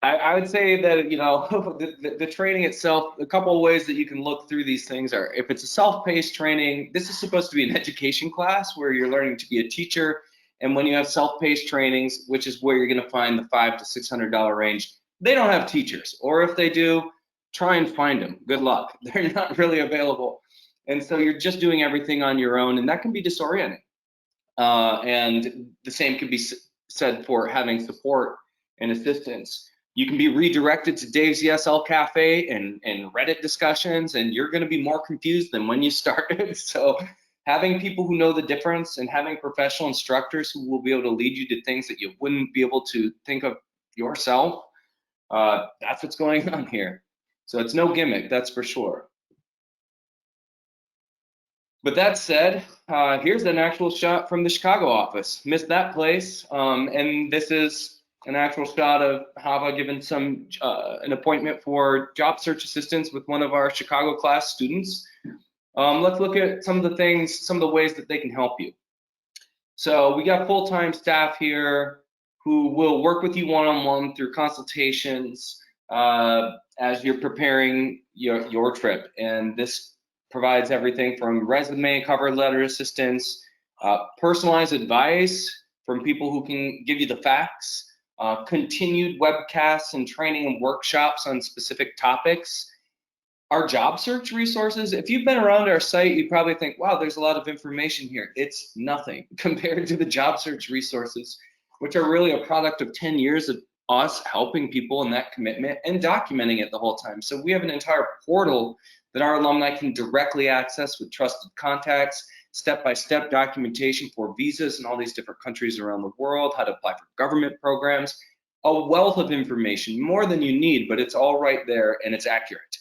I would say that, the training itself, a couple of ways that you can look through these things are, if it's a self-paced training, this is supposed to be an education class where you're learning to be a teacher. And when you have self-paced trainings, which is where you're going to find the $500 to $600 range, they don't have teachers. Or if they do, try and find them. Good luck. They're not really available. And so you're just doing everything on your own, and that can be disorienting. And the same can be said for having support and assistance. You can be redirected to Dave's ESL Cafe and Reddit discussions, and you're going to be more confused than when you started. So having people who know the difference and having professional instructors who will be able to lead you to things that you wouldn't be able to think of yourself, that's what's going on here. So it's no gimmick, that's for sure. But that said, here's an actual shot from the Chicago office. Missed that place, and this is an actual shot of Hava giving some an appointment for job search assistance with one of our Chicago class students. Let's look at some of the things, some of the ways that they can help you. So we got full-time staff here who will work with you one-on-one through consultations as you're preparing your trip. And this provides everything from resume, cover letter assistance, personalized advice from people who can give you the facts, continued webcasts and training and workshops on specific topics. Our job search resources, if you've been around our site, you probably think, wow, there's a lot of information here. It's nothing compared to the job search resources, which are really a product of 10 years of us helping people in that commitment and documenting it the whole time. So we have an entire portal that our alumni can directly access with trusted contacts, step-by-step documentation for visas in all these different countries around the world, how to apply for government programs, a wealth of information, more than you need, but it's all right there and it's accurate.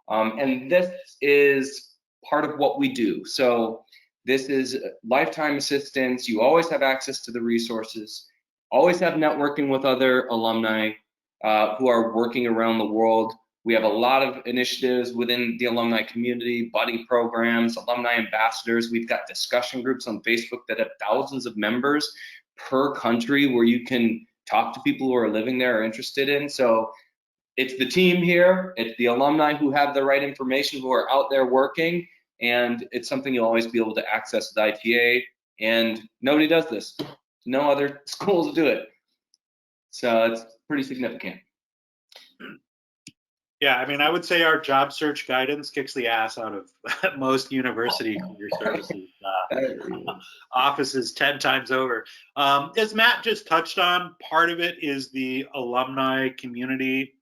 And this is part of what we do. So this is lifetime assistance. You always have access to the resources, always have networking with other alumni who are working around the world. We have a lot of initiatives within the alumni community, buddy programs, alumni ambassadors. We've got discussion groups on Facebook that have thousands of members per country where you can talk to people who are living there or interested in. So it's the team here, it's the alumni who have the right information, who are out there working, and it's something you'll always be able to access with ITA, and nobody does this. No other schools do it. So it's pretty significant. Yeah, I mean, I would say our job search guidance kicks the ass out of most university career services offices 10 times over. As Matt just touched on, part of it is the alumni community.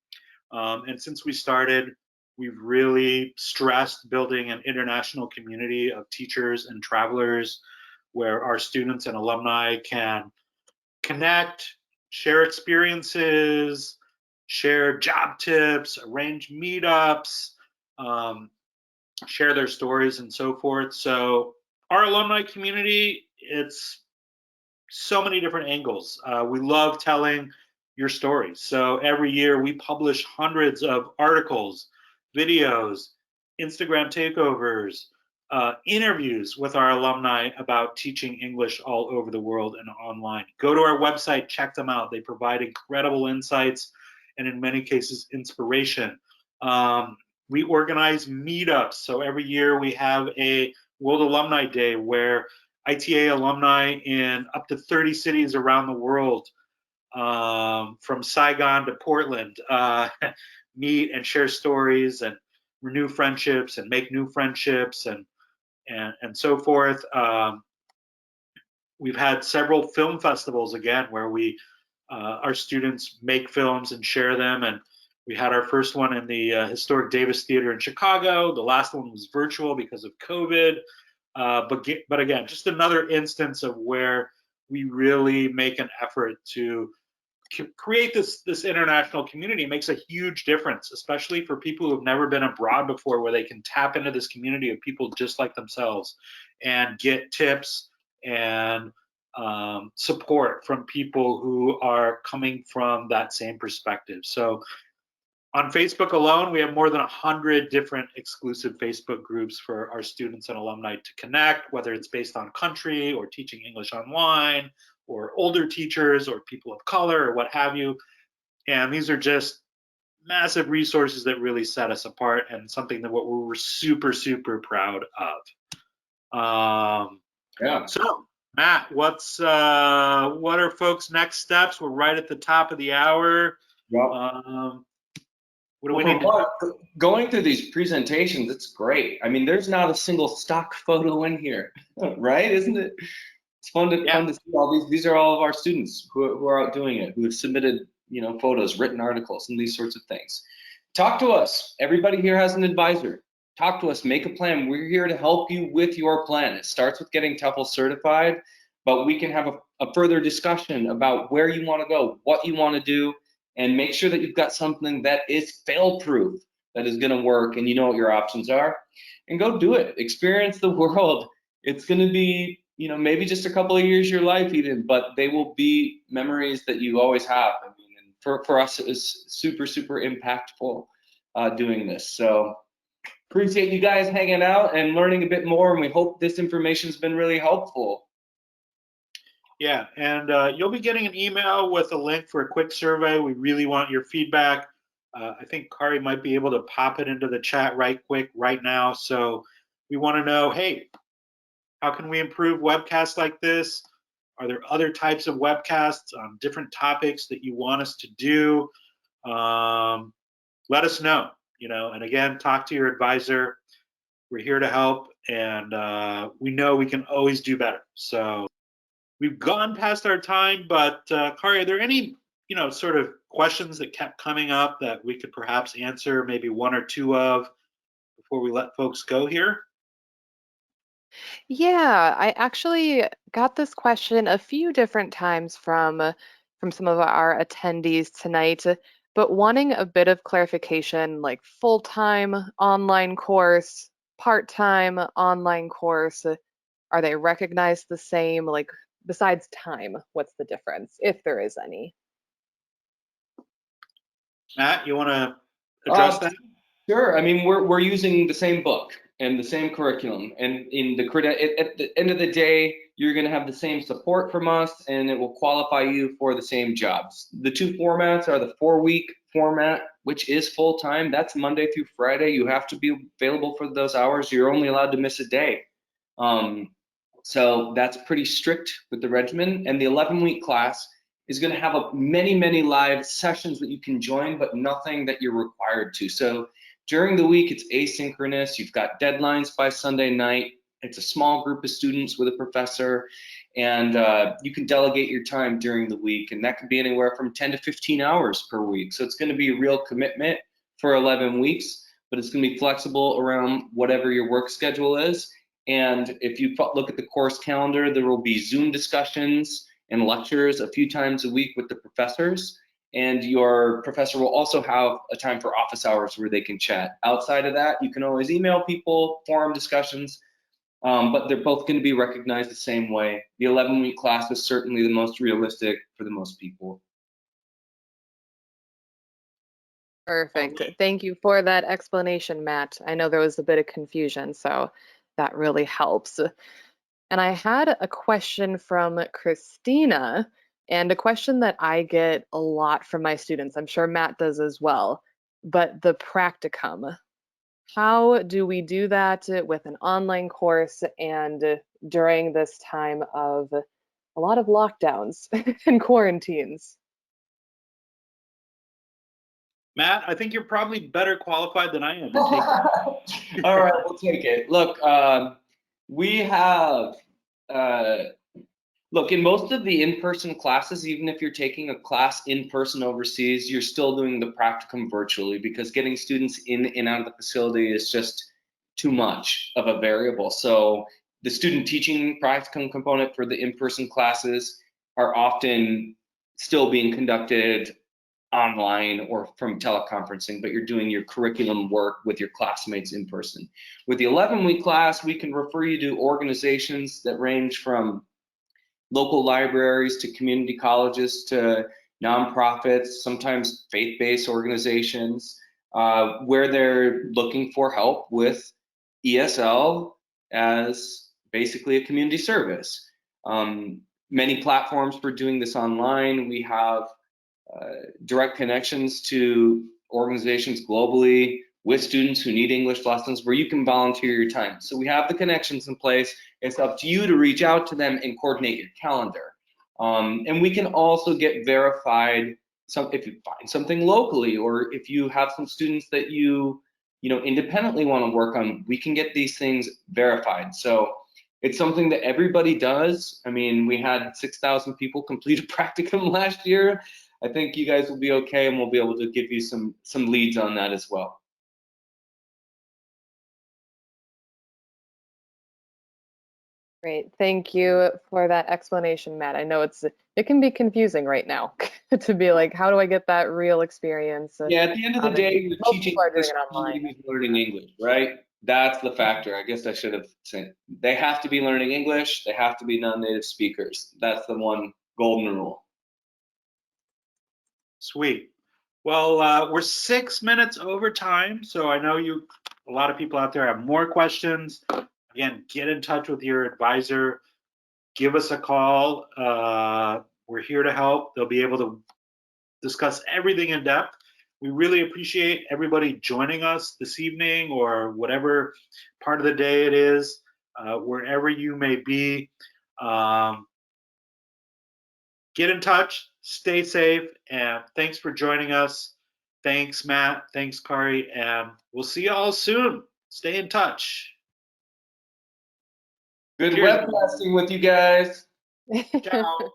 And since we started, we've really stressed building an international community of teachers and travelers where our students and alumni can connect, share experiences, share job tips, arrange meetups, share their stories and so forth. So our alumni community, it's so many different angles. We love telling your stories. So every year we publish hundreds of articles, videos, Instagram takeovers, interviews with our alumni about teaching English all over the world and online. Go to our website, check them out. They provide incredible insights and in many cases, inspiration. We organize meetups. So every year we have a World Alumni Day where ITA alumni in up to 30 cities around the world, from Saigon to Portland, meet and share stories and renew friendships and make new friendships and so forth. We've had several film festivals again where we our students make films and share them, and we had our first one in the historic Davis Theater in Chicago. The last one was virtual because of COVID, but again, just another instance of where we really make an effort to create this international community. It makes a huge difference, especially for people who have never been abroad before, where they can tap into this community of people just like themselves and get tips and support from people who are coming from that same perspective. So on Facebook alone, we have more than 100 different exclusive Facebook groups for our students and alumni to connect, whether it's based on country or teaching English online or older teachers or people of color or what have you. And these are just massive resources that really set us apart and something that we're super, super proud of. Yeah. So Matt, what are folks' next steps? We're right at the top of the hour. Yep. What do we need to do? Going through these presentations, it's great. I mean, there's not a single stock photo in here, right? Isn't it? It's fun to see all these. These are all of our students who are out doing it, who have submitted, photos, written articles, and these sorts of things. Talk to us. Everybody here has an advisor. Talk to us, make a plan. We're here to help you with your plan. It starts with getting Tefl certified, but we can have a further discussion about where you want to go, what you want to do, and make sure that you've got something that is fail-proof, that is going to work, and you know what your options are, and go do it. Experience the world. It's going to be, maybe just a couple of years of your life even, but they will be memories that you always have, and for us, it was super, super impactful doing this. So appreciate you guys hanging out and learning a bit more, and we hope this information has been really helpful. Yeah, and you'll be getting an email with a link for a quick survey. We really want your feedback. I think Kari might be able to pop it into the chat right now. So we want to know, hey, how can we improve webcasts like this? Are there other types of webcasts on different topics that you want us to do? Let us know, and again, talk to your advisor. We're here to help, and we know we can always do better. So we've gone past our time, but Kari, are there any, sort of questions that kept coming up that we could perhaps answer maybe one or two of before we let folks go here? Yeah, I actually got this question a few different times from some of our attendees tonight, but wanting a bit of clarification, like full-time online course, part-time online course, are they recognized the same? Like besides time, what's the difference, if there is any? Matt, you want to address that? Sure. I mean, we're using the same book and the same curriculum, and at the end of the day, you're going to have the same support from us, and it will qualify you for the same jobs. The two formats are the 4-week format, which is full time. That's Monday through Friday. You have to be available for those hours. You're only allowed to miss a day. So that's pretty strict with the regimen. And the 11-week class is going to have many live sessions that you can join, but nothing that you're required to. So during the week, it's asynchronous. You've got deadlines by Sunday night. It's a small group of students with a professor, and you can delegate your time during the week, and that can be anywhere from 10 to 15 hours per week. So it's going to be a real commitment for 11 weeks, but it's going to be flexible around whatever your work schedule is. And if you look at the course calendar, there will be Zoom discussions and lectures a few times a week with the professors. And your professor will also have a time for office hours where they can chat. Outside of that, you can always email people, forum discussions, but they're both going to be recognized the same way. The 11-week class is certainly the most realistic for the most people. Perfect. Thank you for that explanation, Matt. I know there was a bit of confusion, so that really helps. And I had a question from Christina, and a question that I get a lot from my students. I'm sure Matt does as well. But the practicum, how do we do that with an online course and during this time of a lot of lockdowns and quarantines? Matt, I think you're probably better qualified than I am to take it. All right, we'll take it. Look, we have, look, in most of the in-person classes, even if you're taking a class in person overseas, you're still doing the practicum virtually, because getting students in and out of the facility is just too much of a variable. So the student teaching practicum component for the in-person classes are often still being conducted online or from teleconferencing, but you're doing your curriculum work with your classmates in person. With the 11-week class, we can refer you to organizations that range from local libraries to community colleges to nonprofits, sometimes faith-based organizations, where they're looking for help with ESL as basically a community service. Many platforms for doing this online. We have direct connections to organizations globally with students who need English lessons where you can volunteer your time. So we have the connections in place. It's up to you to reach out to them and coordinate your calendar. And we can also get verified if you find something locally, or if you have some students that you independently want to work on, we can get these things verified. So it's something that everybody does. I mean, we had 6,000 people complete a practicum last year. I think you guys will be okay, and we'll be able to give you some leads on that as well. Great, thank you for that explanation, Matt. I know it can be confusing right now to be like, how do I get that real experience? Yeah, at the end of the day, you're teaching this somebody who's learning English, right? That's the factor. I guess I should have said they have to be learning English. They have to be non-native speakers. That's the one golden rule. Sweet. Well, we're 6 minutes over time, so I know a lot of people out there have more questions. Again, get in touch with your advisor. Give us a call. We're here to help. They'll be able to discuss everything in depth. We really appreciate everybody joining us this evening or whatever part of the day it is, wherever you may be. Get in touch, stay safe, and thanks for joining us. Thanks, Matt. Thanks, Kari, and we'll see you all soon. Stay in touch. Good Cheers. webcasting with you guys. Ciao.